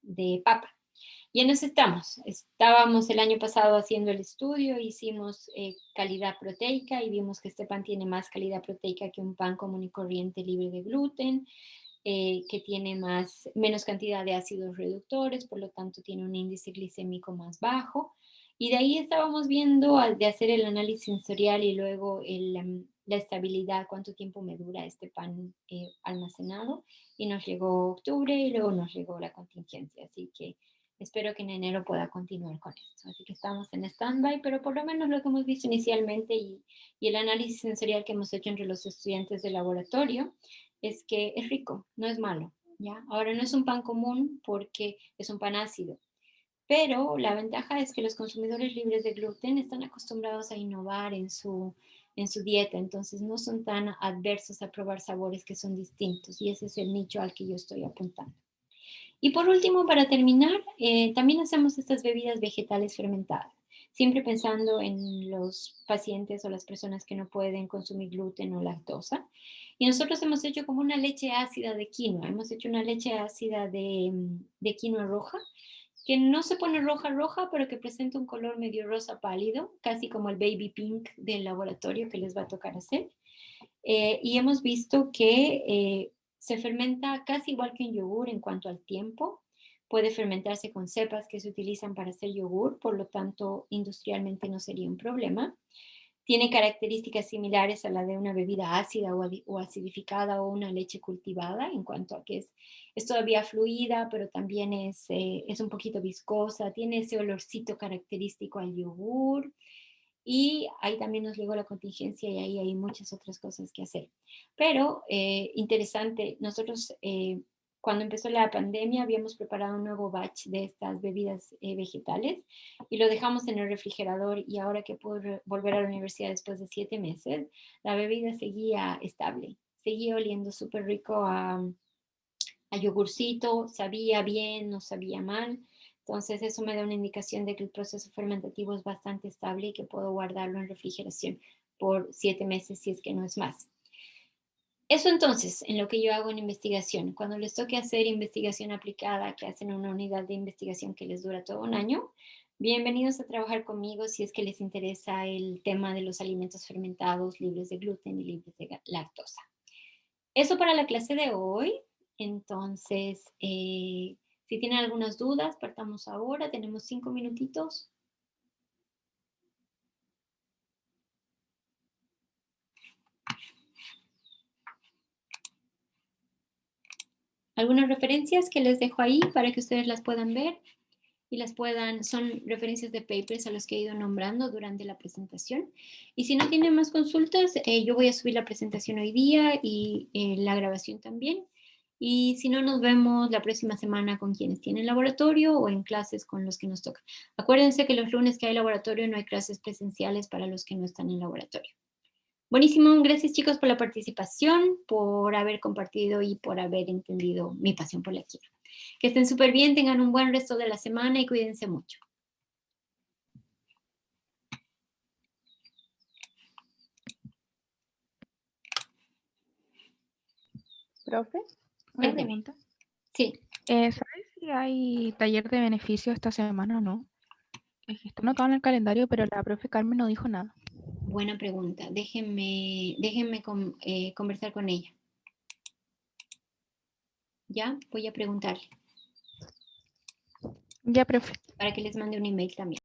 de papa? Y en eso estamos. Estábamos el año pasado haciendo el estudio, hicimos calidad proteica y vimos que este pan tiene más calidad proteica que un pan común y corriente libre de gluten, que tiene menos cantidad de ácidos reductores, por lo tanto tiene un índice glicémico más bajo. Y de ahí estábamos viendo de hacer el análisis sensorial y luego la estabilidad, cuánto tiempo me dura este pan almacenado. Y nos llegó octubre y luego nos llegó la contingencia. Así que espero que en enero pueda continuar con esto. Así que estamos en stand-by, pero por lo menos lo que hemos visto inicialmente y el análisis sensorial que hemos hecho entre los estudiantes de laboratorio es que es rico, no es malo, ¿ya? Ahora no es un pan común porque es un pan ácido, pero la ventaja es que los consumidores libres de gluten están acostumbrados a innovar en su dieta, entonces no son tan adversos a probar sabores que son distintos y ese es el nicho al que yo estoy apuntando. Y por último, para terminar, también hacemos estas bebidas vegetales fermentadas, siempre pensando en los pacientes o las personas que no pueden consumir gluten o lactosa. Y nosotros hemos hecho como una leche ácida de quinoa, hemos hecho una leche ácida de quinoa roja, que no se pone roja roja, pero que presenta un color medio rosa pálido, casi como el baby pink del laboratorio que les va a tocar hacer. Y hemos visto que se fermenta casi igual que un yogur en cuanto al tiempo. Puede fermentarse con cepas que se utilizan para hacer yogur, por lo tanto, industrialmente no sería un problema. Tiene características similares a la de una bebida ácida o acidificada o una leche cultivada en cuanto a que es todavía fluida, pero también es un poquito viscosa, tiene ese olorcito característico al yogur. Y ahí también nos llegó la contingencia y ahí hay muchas otras cosas que hacer. Pero interesante, nosotros cuando empezó la pandemia habíamos preparado un nuevo batch de estas bebidas vegetales y lo dejamos en el refrigerador y ahora que puedo volver a la universidad después de 7 meses, la bebida seguía estable, seguía oliendo súper rico a yogurcito, sabía bien, no sabía mal. Entonces eso me da una indicación de que el proceso fermentativo es bastante estable y que puedo guardarlo en refrigeración por 7 meses si es que no es más. Eso entonces, en lo que yo hago en investigación. Cuando les toque hacer investigación aplicada, que hacen una unidad de investigación que les dura todo un año, bienvenidos a trabajar conmigo si es que les interesa el tema de los alimentos fermentados libres de gluten y libres de lactosa. Eso para la clase de hoy. Entonces, si tienen algunas dudas, partamos ahora. Tenemos 5 minutitos. Algunas referencias que les dejo ahí para que ustedes las puedan ver y son referencias de papers a los que he ido nombrando durante la presentación. Y si no tienen más consultas, yo voy a subir la presentación hoy día y la grabación también. Y si no, nos vemos la próxima semana con quienes tienen laboratorio o en clases con los que nos toca. Acuérdense que los lunes que hay laboratorio no hay clases presenciales para los que no están en laboratorio. Buenísimo, gracias chicos por la participación, por haber compartido y por haber entendido mi pasión por la química. Que estén súper bien, tengan un buen resto de la semana y cuídense mucho. Profe, una Cuénteme. pregunta. Sí. ¿Sabes si hay taller de beneficio esta semana o no? Es que está anotado en el calendario, pero la profe Carmen no dijo nada. Buena pregunta. Déjenme conversar con ella. Ya, voy a preguntarle Ya, profe. para que les mande un email también.